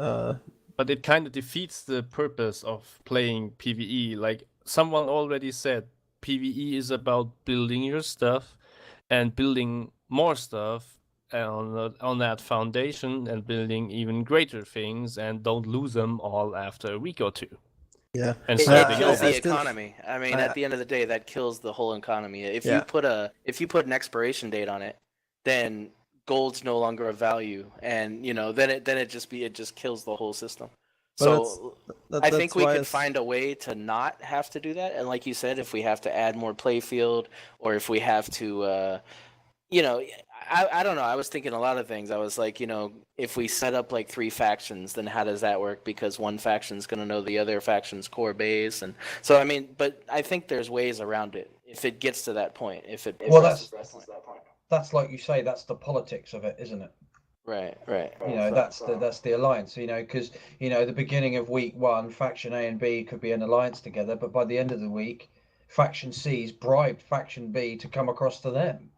But it kind of defeats the purpose of playing PvE. Like someone already said, PvE is about building your stuff and building more stuff on that foundation and building even greater things, and don't lose them all after a week or two. Yeah, And It starting kills over. the economy. I mean, at the end of the day, that kills the whole economy. If Yeah. you put an expiration date on it, then gold's no longer a value, and then it just kills the whole system. But So I think that's we why could it's- find a way to not have to do that. And like you said, if we have to add more playfield, or if we have to, I don't know. I was thinking a lot of things. I was like, if we set up like 3 factions, then how does that work? Because one faction's going to know the other faction's core base, and so I mean, but I think there's ways around it if it gets to that point. If it Well, gets to that point. that's like you say, that's the politics of it, isn't it? Right. That's the alliance, because the beginning of week 1, faction A and B could be an alliance together, but by the end of the week, faction C's bribed faction B to come across to them,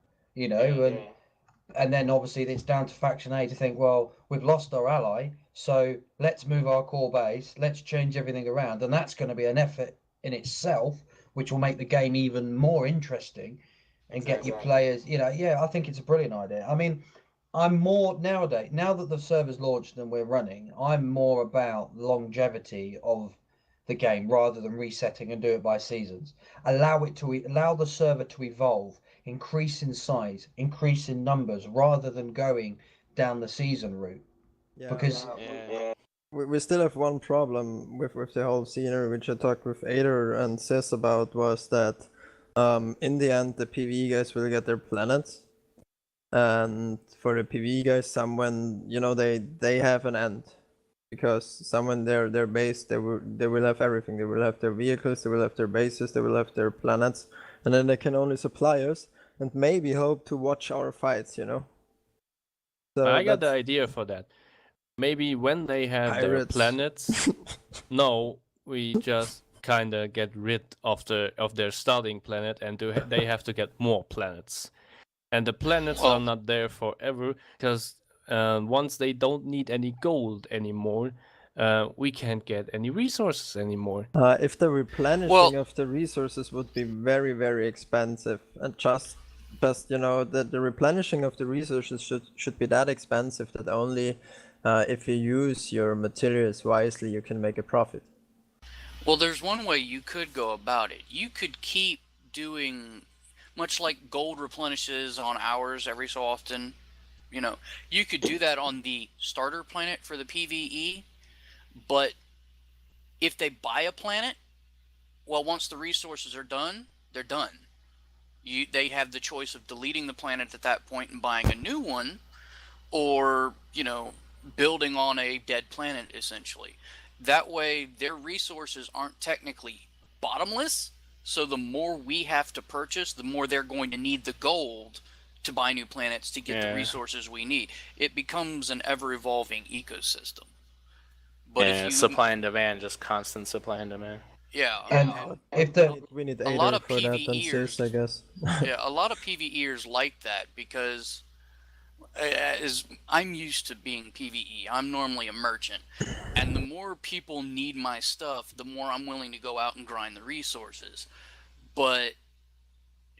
and then obviously it's down to faction A to think, well, we've lost our ally, so let's move our core base, let's change everything around, and that's going to be an effort in itself, which will make the game even more interesting and get your players, I think it's a brilliant idea. I mean, I'm more nowadays, now that the server's launched and we're running, I'm more about longevity of the game rather than resetting and do it by seasons. Allow the server to evolve, increase in size, increase in numbers, rather than going down the season route. Yeah, Because we still have one problem with the whole scenery, which I talked with Ader and Sis about, was that in the end the PvE guys will get their planets, and for the PvE guys, someone they have an end, because someone their base they will have everything. They will have their vehicles, they will have their bases, they will have their planets, and then they can only supply us and maybe hope to watch our fights. So I got the that's- idea for that. Maybe when they have their Pirates. planets, we just kind of get rid of their starting planet, and they have to get more planets. And the planets are not there forever, because once they don't need any gold anymore, we can't get any resources anymore. If the replenishing of the resources would be very, very expensive, and just the replenishing of the resources should be that expensive that only if you use your materials wisely you can make a profit. Well, there's one way you could go about it. You could keep doing, much like gold replenishes on hours every so often, you could do that on the starter planet for the PvE, but if they buy a planet, well, once the resources are done, they're done. They have the choice of deleting the planet at that point and buying a new one, or, building on a dead planet, essentially. That way, their resources aren't technically bottomless. So the more we have to purchase, the more they're going to need the gold to buy new planets to get the resources we need. It becomes an ever-evolving ecosystem. But if you supply and demand, just constant supply and demand. Yeah, And if the We need a lot of for that and PvEers, sis, I guess. yeah, a lot of PvEers like that because as I'm used to being PvE, I'm normally a merchant, and the more people need my stuff, the more I'm willing to go out and grind the resources. But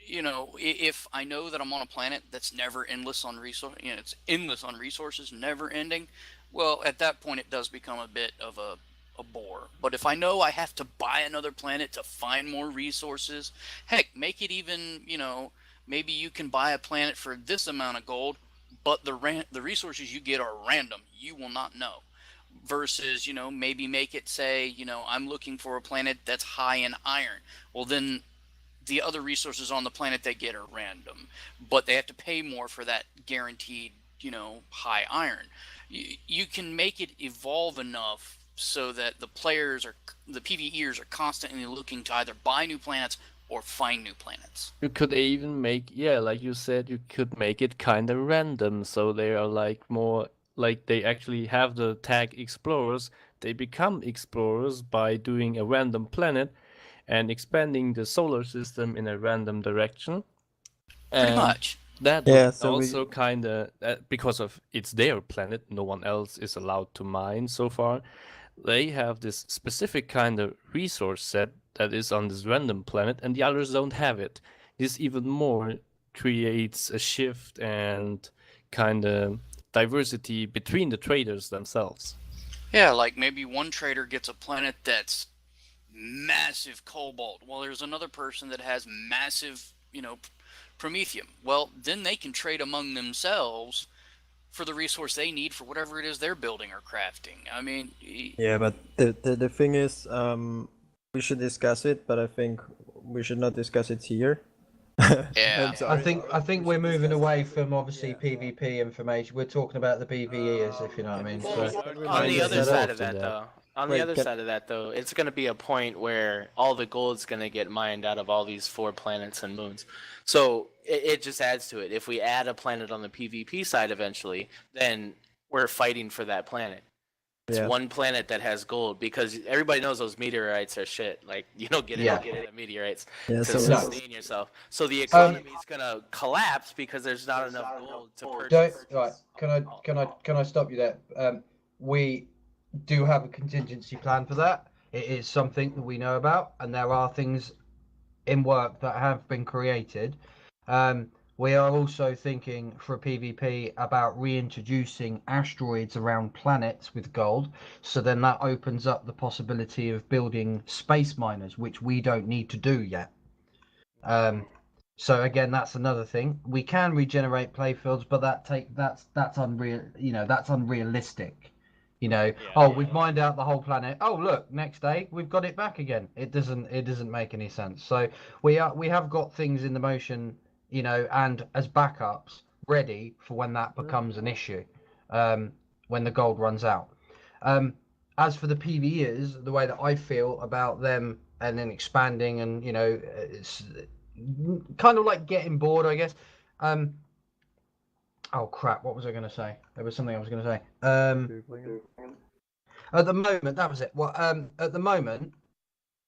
you know, if I know that I'm on a planet that's never endless on resource, you know, it's endless on resources, never ending, well, at that point it does become a bit of a bore. But if I know I have to buy another planet to find more resources, heck, make it even, you know, maybe you can buy a planet for this amount of gold, but the resources you get are random. You will not know. Versus, you know, maybe make it say, you know, I'm looking for a planet that's high in iron. Well, then the other resources on the planet they get are random, but they have to pay more for that guaranteed, you know, high iron. You can make it evolve enough so that the PvEers are constantly looking to either buy new planets or find new planets. You could even make, yeah, like you said, you could make it kind of random, so they are like more, like they actually have the tag explorers, they become explorers by doing a random planet and expanding the solar system in a random direction. Pretty much. That so also kind of, because of it's their planet, no one else is allowed to mine so far. They have this specific kind of resource set that is on this random planet, and the others don't have it. This even more creates a shift and kind of diversity between the traders themselves. Yeah, like maybe one trader gets a planet that's massive cobalt, while there's another person that has massive, you know, promethium. Well, then they can trade among themselves for the resource they need for whatever it is they're building or crafting. I mean, Yeah, but the thing is, we should discuss it, but I think we should not discuss it here. yeah. I think we're moving away from obviously PvP information. We're talking about the PvEers, if you know what I mean. So, On the other set side up of to that, that. though, on Wait, the other can- side of that, though, it's going to be a point where all the gold's going to get mined out of all these 4 planets and moons. So it just adds to it. If we add a planet on the PvP side eventually, then we're fighting for that planet. It's Yeah. one planet that has gold, because everybody knows those meteorites are shit. Like, you don't get into meteorites Yeah, to so sustain yourself. So the economy is going to collapse because there's not enough gold to purchase. right? Can I stop you there? We do have a contingency plan for that. It is something that we know about, and there are things in work that have been created. We are also thinking for PvP about reintroducing asteroids around planets with gold, so then that opens up the possibility of building space miners, which we don't need to do yet. So again, that's another thing. We can regenerate playfields, but that's unreal. You know, that's unrealistic. You know, we've mined out the whole planet. Oh, look, next day we've got it back again. It doesn't make any sense. So we have got things in the motion, you know, and as backups ready for when that becomes an issue, when the gold runs out. As for the PvEers, the way that I feel about them and then expanding, and you know, it's kind of like getting bored, I guess. Oh crap! What was I going to say? There was something I was going to say. At the moment, that was it. Well, at the moment,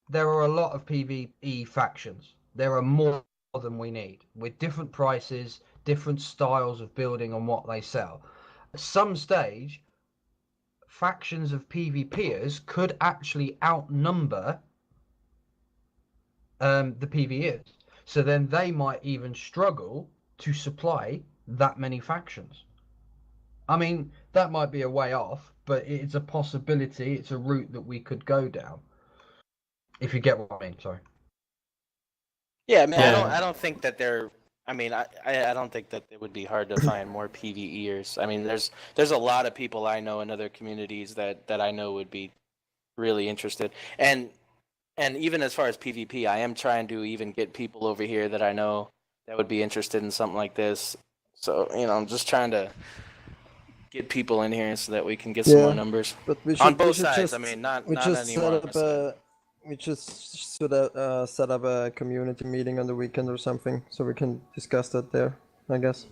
there are a lot of PvE factions. There are more than we need, with different prices, different styles of building and what they sell. At some stage, factions of PvPers could actually outnumber the PvEers. So then they might even struggle to supply that many factions. I mean, that might be a way off, but it's a possibility. It's a route that we could go down. If you get what I mean, sorry. Yeah, I mean, I don't think that they're. I mean, I don't think that it would be hard to find more PvEers. I mean, there's a lot of people I know in other communities that I know would be really interested. And even as far as PvP, I am trying to even get people over here that I know that would be interested in something like this. So, you know, I'm just trying to get people in here so that we can get some more numbers. But we on both we sides. Just, I mean, not we not just anyone. set up a we just set up a community meeting on the weekend or something, so we can discuss that there, I guess.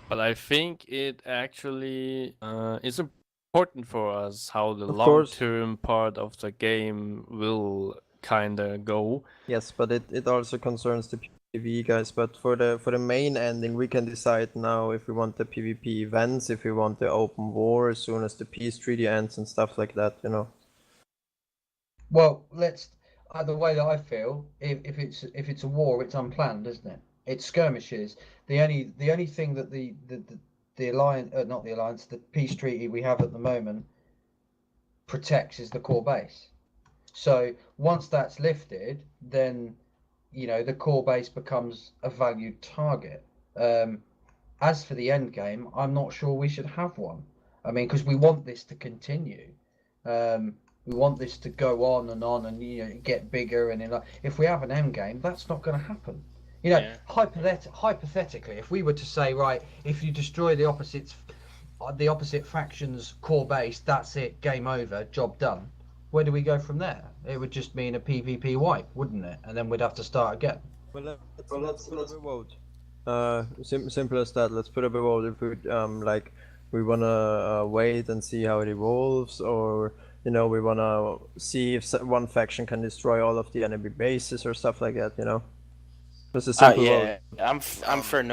But I think it actually is important for us how the Of course. long-term part of the game will kinda go. Yes, but it also concerns the PvE guys. But for the main ending, we can decide now if we want the PvP events, if we want the open war as soon as the peace treaty ends and stuff like that. You know. Well, let's. The way that I feel, if it's a war, it's unplanned, isn't it? It's skirmishes. The only thing that the alliance, not the alliance, the peace treaty we have at the moment protects is the core base. So once that's lifted, then the core base becomes a valued target. As for the end game, I'm not sure we should have one. I mean, because we want this to continue. We want this to go on and get bigger. And if we have an end game, that's not going to happen. Hypothetically, if we were to say, right, if you destroy the opposite faction's core base, that's it, game over, job done. Where do we go from there? It would just mean a PvP wipe, wouldn't it? And then we'd have to start again. Well, let's put up a vote. Simple as that. Let's put up a vote if we wanna wait and see how it evolves, or we wanna see if one faction can destroy all of the enemy bases or stuff like that. Just a simple vote. I'm for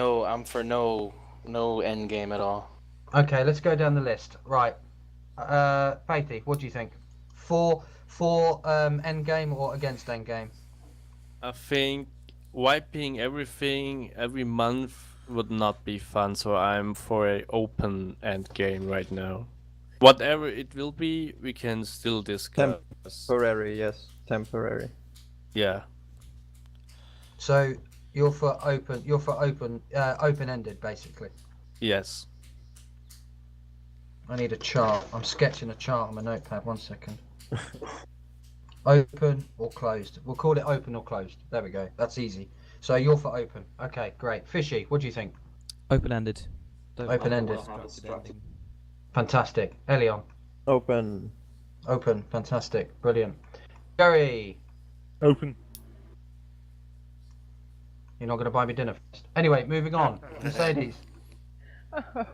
no end game at all. Okay, let's go down the list. Right, Faithy, what do you think? For end game or against end game? I think wiping everything every month would not be fun, so I'm for a open end game right now. Whatever it will be, we can still discuss. Temporary, yes, temporary. Yeah. So you're for open-ended, basically. Yes. I need a chart. I'm sketching a chart on my notepad. 1 second. Open or closed? We'll call it open or closed. There we go. That's easy. So you're for open. Okay, great. Fishy, what do you think? Open-ended. Open-ended. Fantastic. Elion? Open. Open. Fantastic. Brilliant. Gary? Open. You're not going to buy me dinner first. Anyway, moving on. Mercedes?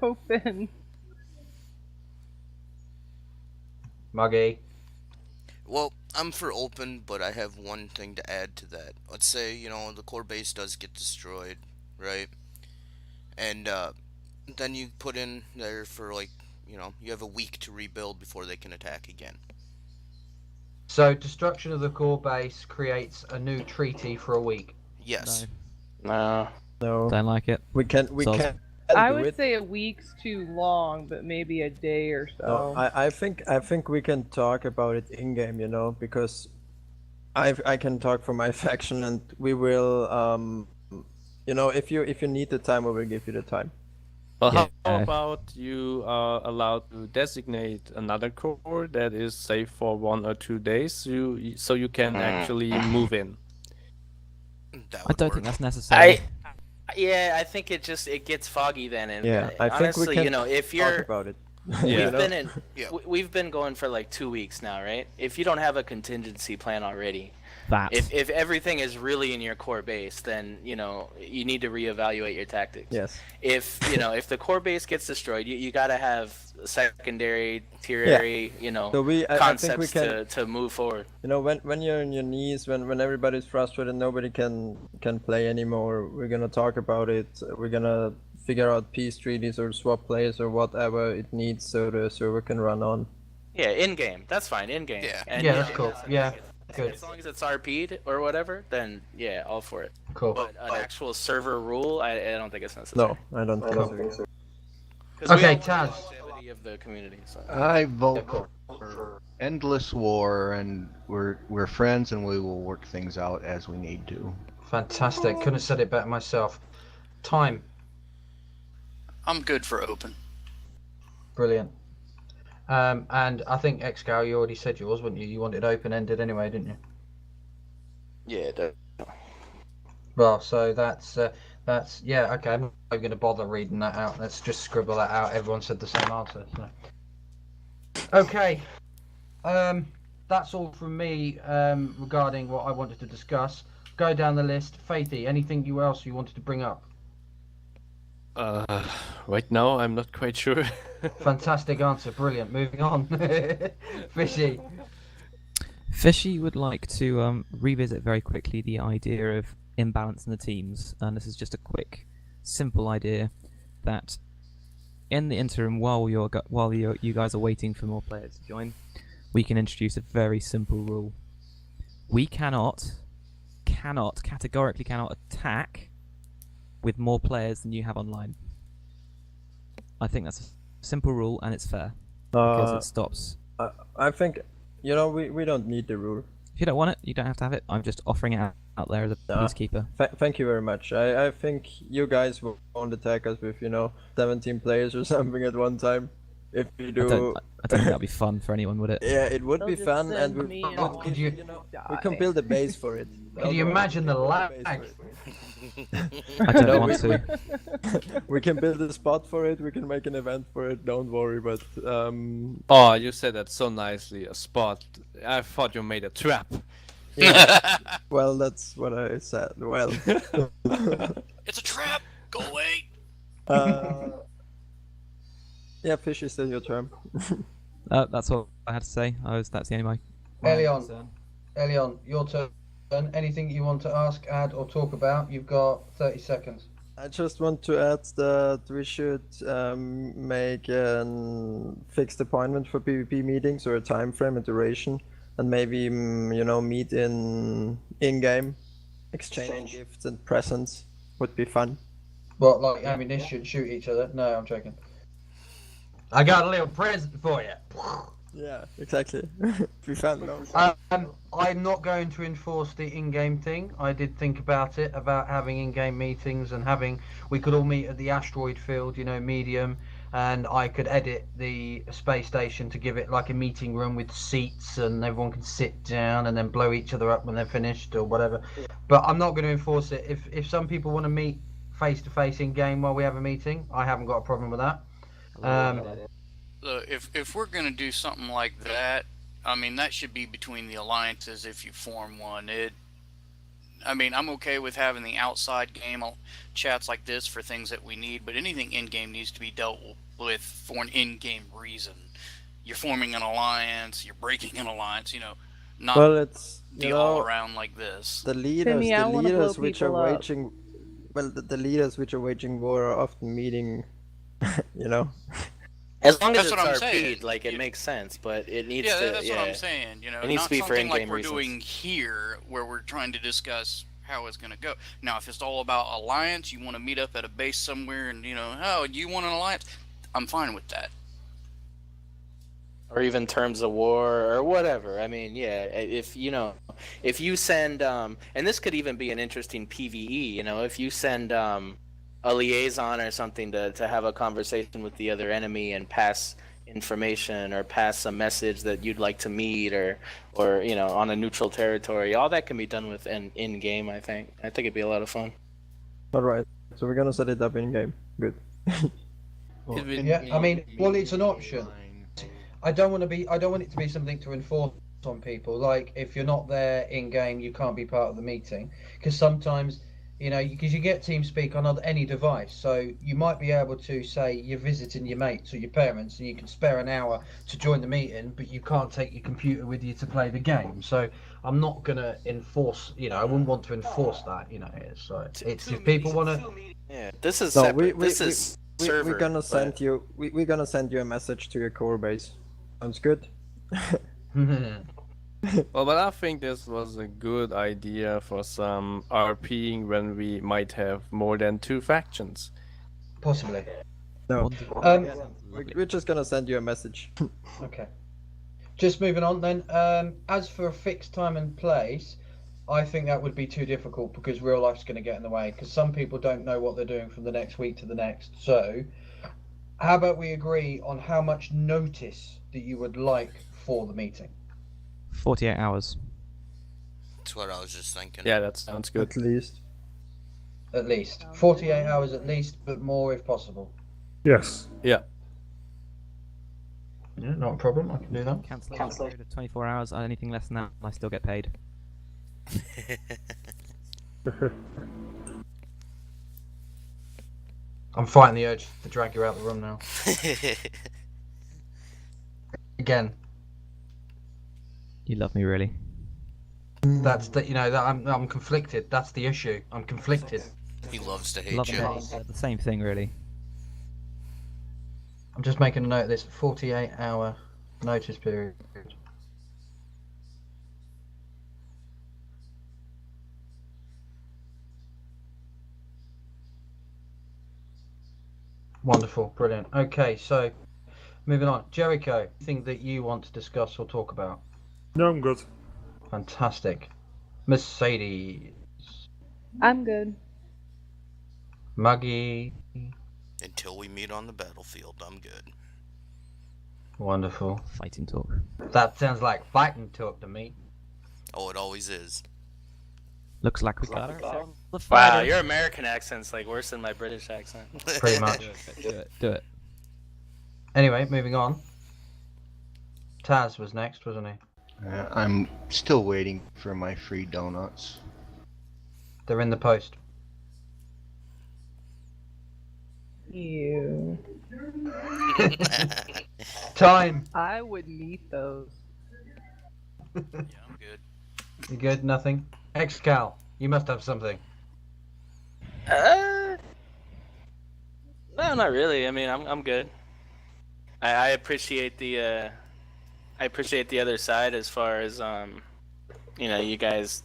Open. Muggy? Well, I'm for open, but I have one thing to add to that. Let's say, the core base does get destroyed, right? And then you put in there for, you have a week to rebuild before they can attack again. So, destruction of the core base creates a new treaty for a week? Yes. No. Don't like it. We can I would say a week's too long, but maybe a day or so. No, I think we can talk about it in game, because I can talk for my faction, and we will if you need the time, we will give you the time. Well, how about you are allowed to designate another core that is safe for 1 or 2 days, so you can actually move in. I don't think that's necessary. I think it gets foggy then, and I honestly, think we can if you're talk about it. We've been going for like 2 weeks now, right? If you don't have a contingency plan already, if everything is really in your core base, then you need to reevaluate your tactics. Yes. If the core base gets destroyed, you gotta have secondary, tertiary, concepts to move forward. When you're on your knees, when everybody's frustrated, nobody can play anymore. We're gonna talk about it. We're gonna figure out peace treaties or swap players or whatever it needs so the server can run on. Yeah, in game. That's fine. In game. Yeah. And, that's cool. Yeah. Good. As long as it's RP'd or whatever, then all for it. Cool. But an actual server rule, I don't think it's necessary. No, I don't think so. Okay, Taz. Of the community, so. I vote for endless war, and we're friends, and we will work things out as we need to. Fantastic. Couldn't have said it better myself. Time. I'm good for open. Brilliant. And I think Excal, you already said yours, wouldn't you? You wanted open-ended anyway, didn't you? Yeah, Well, so that's That's yeah. Okay, I'm not going to bother reading that out. Let's just scribble that out. Everyone said the same answer. So. Okay. That's all from me regarding what I wanted to discuss. Go down the list. Faithy, anything else you wanted to bring up? Right now I'm not quite sure. Fantastic answer. Brilliant. Moving on. Fishy. Fishy would like to revisit very quickly the idea of imbalance in the teams, and this is just a quick, simple idea that in the interim, while you guys are waiting for more players to join, we can introduce a very simple rule. We cannot categorically attack with more players than you have online. I think that's a simple rule and it's fair because it stops. I think, you know, we don't need the rule. If you don't want it, you don't have to have it. I'm just offering it out there as a peacekeeper. Thank you very much. I think you guys won't attack us with, 17 players or something at one time. If we do, I don't think that'd be fun for anyone, would it? Yeah, it would They'll be just fun, send and me we can build a base for it. Can you imagine the lag? I don't want to. We can build a spot for it. We can make an event for it. Don't worry, but Oh, you said that so nicely. A spot. I thought you made a trap. yeah. Well, that's what I said. Well, It's a trap. Go away. yeah, Fish is still your turn. That's all I had to say. That's the only my concern. Elion, your turn. Anything you want to ask, add, or talk about? You've got 30 seconds. I just want to add that we should make a fixed appointment for PvP meetings or a time frame, a duration, and maybe meet in-game, exchange gifts and presents would be fun. What, like ammunition, shoot each other? No, I'm joking. I got a little present for you. Yeah, exactly. Be fun, no? I'm not going to enforce the in-game thing. I did think about it, about having in-game meetings and we could all meet at the asteroid field, medium, and I could edit the space station to give it like a meeting room with seats and everyone can sit down and then blow each other up when they're finished or whatever. But I'm not going to enforce it. If some people want to meet face-to-face in-game while we have a meeting, I haven't got a problem with that. If we're gonna do something like that, I mean that should be between the alliances if you form one. I'm okay with having the outside game chats like this for things that we need, but anything in-game needs to be dealt with for an in-game reason. You're forming an alliance, you're breaking an alliance, not it's all around like this. The leaders which are waging war are often meeting, As long as That's it's what I'm RP'd, saying. it makes sense, but it needs Yeah, to. that's what I'm saying. It needs not to be for something like in-game we're reasons. doing here, where we're trying to discuss how it's going to go. Now, if it's all about alliance, you want to meet up at a base somewhere, and you want an alliance, I'm fine with that. Or even terms of war or whatever. I mean, yeah, if you send and this could even be an interesting PvE. If you send a liaison or something to have a conversation with the other enemy and pass information or pass a message that you'd like to meet or on a neutral territory, all that can be done with in game. I think it'd be a lot of fun. All right, so we're gonna set it up in game. Good. Yeah, it's an option. I don't want it to be something to enforce on people. Like if you're not there in game, you can't be part of the meeting because sometimes. Because you get TeamSpeak on any device, so you might be able to say you're visiting your mates or your parents, and you can spare an hour to join the meeting, but you can't take your computer with you to play the game. So I'm not gonna enforce. I wouldn't want to enforce that. It's if people want to. Yeah, this is No, separate. we're gonna send you. We're gonna send you a message to your core base. Sounds good. Well, but I think this was a good idea for some RPing when we might have more than 2 factions. Possibly. No. We're just gonna send you a message. Okay. Just moving on then. As for a fixed time and place, I think that would be too difficult because real life's going to get in the way. Because some people don't know what they're doing from the next week to the next. So, how about we agree on how much notice that you would like for the meeting? 48 hours. That's what I was just thinking. Yeah, that sounds good. At least. at least. 48 hours at least, but more if possible. Yes. Yeah. Yeah, not a problem. I can do that. Cancellation period of 24 hours. Anything less than that, I still get paid. I'm fighting the urge to drag you out of the room now. Again. You love me, really? That's that. You know that I'm conflicted. That's the issue. I'm conflicted. He loves to hate Love you. and hate, the same thing, really. I'm just making a note of this 48-hour notice period. Wonderful, brilliant. Okay, so moving on. Jericho, anything that you want to discuss or talk about? No, I'm good. Fantastic. Mercedes. I'm good. Muggy. Until we meet on the battlefield, I'm good. Wonderful. Fighting talk. That sounds like fighting talk to me. Oh, it always is. Looks like we got ourselves the Wow, fighter. your American accent's like worse than my British accent. Pretty much. Do it. Do it. Anyway, moving on. Taz was next, wasn't he? I'm still waiting for my free donuts. They're in the post. Ew. Time. I wouldn't eat those. Yeah, I'm good. You good? Nothing? Excal, you must have something. No, not really. I mean, I'm good. I appreciate the other side as far as you guys.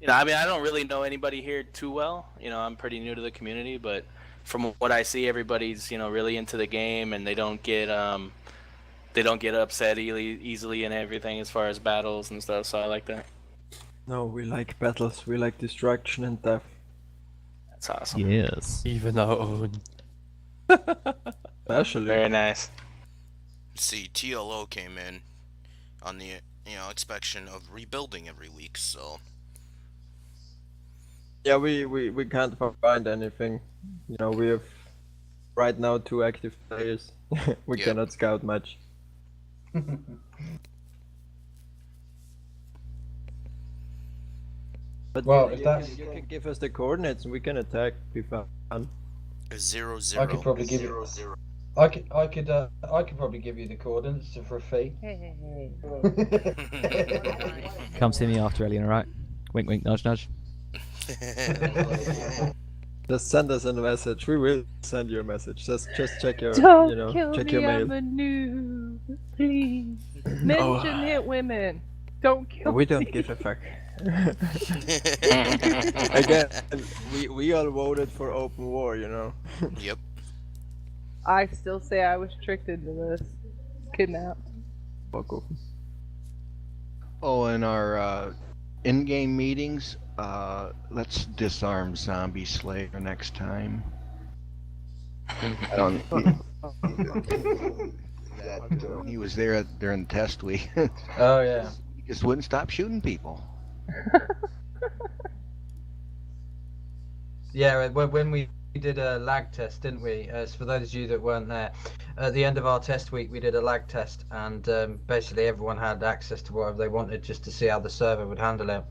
I mean, I don't really know anybody here too well. I'm pretty new to the community, but from what I see, everybody's really into the game, and they don't get upset easily and everything as far as battles and stuff. So I like that. No, we like battles. We like destruction and death. That's awesome. Yes. Even our own. Especially. Very nice. See, TLO came in on the expectation of rebuilding every week, so Yeah, we can't find anything. We have right now 2 active players. We Yeah. cannot scout much. But Well, you, if you that's- can, you can give us the coordinates and we can attack. Be fun. 0-0. I could probably give you. I could probably give you the coordinates for a fee. Hey. Come see me after, Ellie, alright? Wink, wink, nudge, nudge. Just send us a message. We will send you a message. Just check your Don't kill check me, your I'm mail. a noob. Please. Mention hit women. Don't kill We me. don't give a fuck. Again, we all voted for open war, Yep. I still say I was tricked into this. Kidnapped. Fuck off. Oh, in our in-game meetings, let's disarm Zombie Slayer next time. I don't. He was there during the test week. Oh yeah. He just wouldn't stop shooting people. Yeah, when we did a lag test, didn't we? So for those of you that weren't there, at the end of our test week, we did a lag test, and basically everyone had access to whatever they wanted just to see how the server would handle it.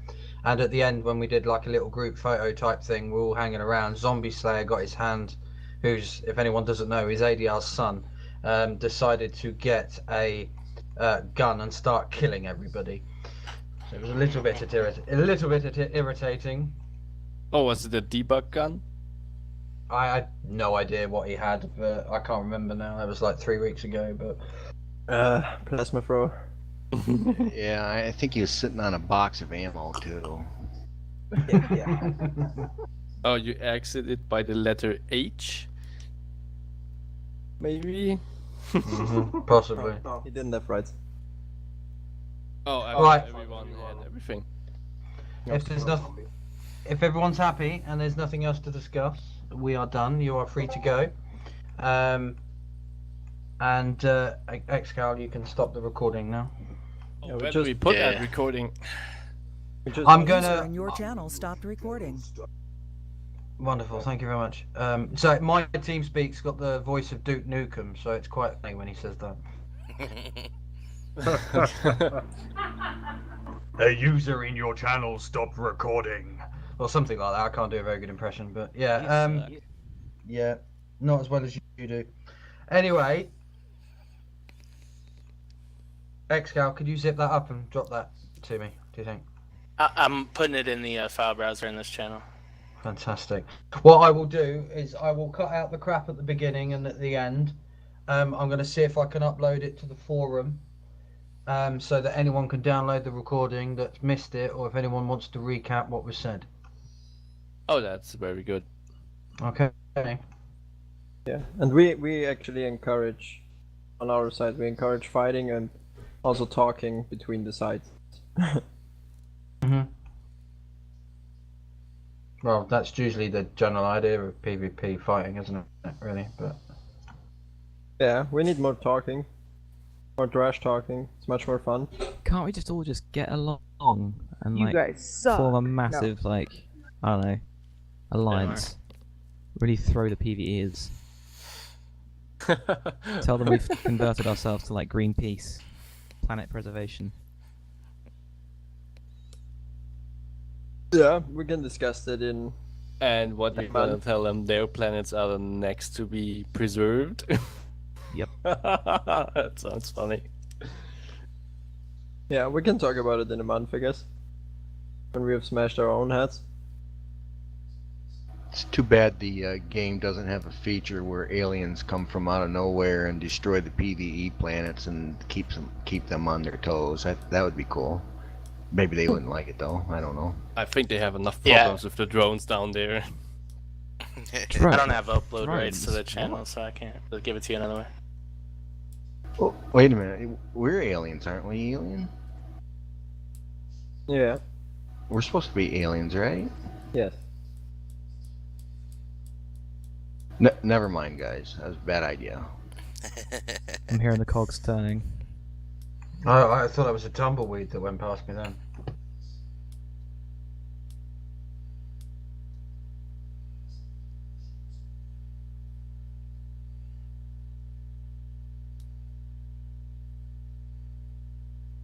And at the end, when we did like a little group photo type thing, we're all hanging around. Zombie Slayer got his hand, who's, if anyone doesn't know, is ADR's son, decided to get a gun and start killing everybody. So it was a little bit irritating. Oh, was it a debug gun? I had no idea what he had, but I can't remember now. That was like 3 weeks ago, but Plasma thrower. Yeah, I think he was sitting on a box of ammo too. Yeah. Oh, you exited by the letter H? Maybe? possibly. He didn't have rights. Oh, Right. everyone had everything. If there's nothing, if everyone's happy and there's nothing else to discuss, we are done. You are free to go. And Excal, you can stop the recording now. Oh, where do we put that recording? I'm User gonna. in your channel stopped recording. Wonderful, thank you very much. So my TeamSpeak's got the voice of Duke Nukem, so it's quite funny when he says that. A user in your channel stopped recording, or something like that. I can't do a very good impression, but yeah, yeah, not as well as you do. Anyway, Xcal, could you zip that up and drop that to me? Do you think? I'm putting it in the file browser in this channel. Fantastic. What I will do is I will cut out the crap at the beginning and at the end. I'm going to see if I can upload it to the forum, so that anyone can download the recording that's missed it, or if anyone wants to recap what was said. Oh, that's very good. Okay. Yeah, and we actually encourage, on our side, we encourage fighting and also talking between the sides. Well, that's usually the general idea of PvP fighting, isn't it? Really, but yeah, we need more talking, more trash talking. It's much more fun. Can't we just all just get along and You like guys suck. form a No. massive like I don't know alliance? Really throw the PvEs. Tell them we've converted ourselves to like Greenpeace, planet preservation. Yeah, we can discuss that in. And what you gonna tell them? Their planets are the next to be preserved. Yep. That sounds funny. Yeah, we can talk about it in a month, I guess, when we have smashed our own heads. It's too bad the game doesn't have a feature where aliens come from out of nowhere and destroy the PvE planets and keep them on their toes. That would be cool. Maybe they wouldn't like it though. I don't know. I think they have enough Yeah. problems with the drones down there. I don't have upload rights to the Drones. channel, so I can't. I'll give it to you another way. Oh, wait a minute. We're aliens, aren't we? Alien? Yeah. We're supposed to be aliens, right? Yes. Never mind, guys. That was a bad idea. I'm hearing the cogs turning. I thought that was a tumbleweed that went past me then.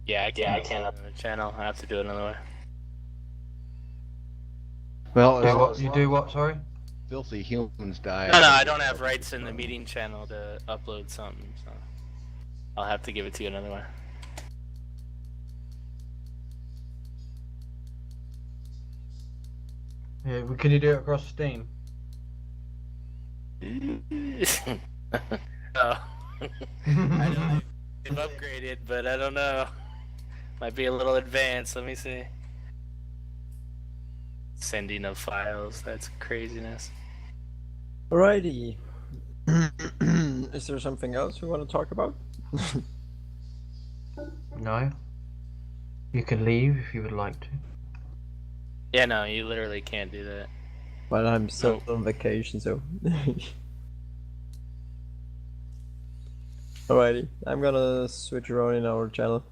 Yeah, I can't upload the channel. I have to do it another way. Well, You do what? Sorry. filthy humans die. No, I don't have rights in the meeting channel to upload something, so I'll have to give it to you another way. Yeah, can you do it across Steam? Oh. I know they've upgraded, but I don't know. Might be a little advanced. Let me see. Sending of files. That's craziness. Alrighty. Is there something else we want to talk about? No. You can leave if you would like to. Yeah, no, you literally can't do that. But I'm still on vacation, so. Alrighty, I'm gonna switch around in our channel.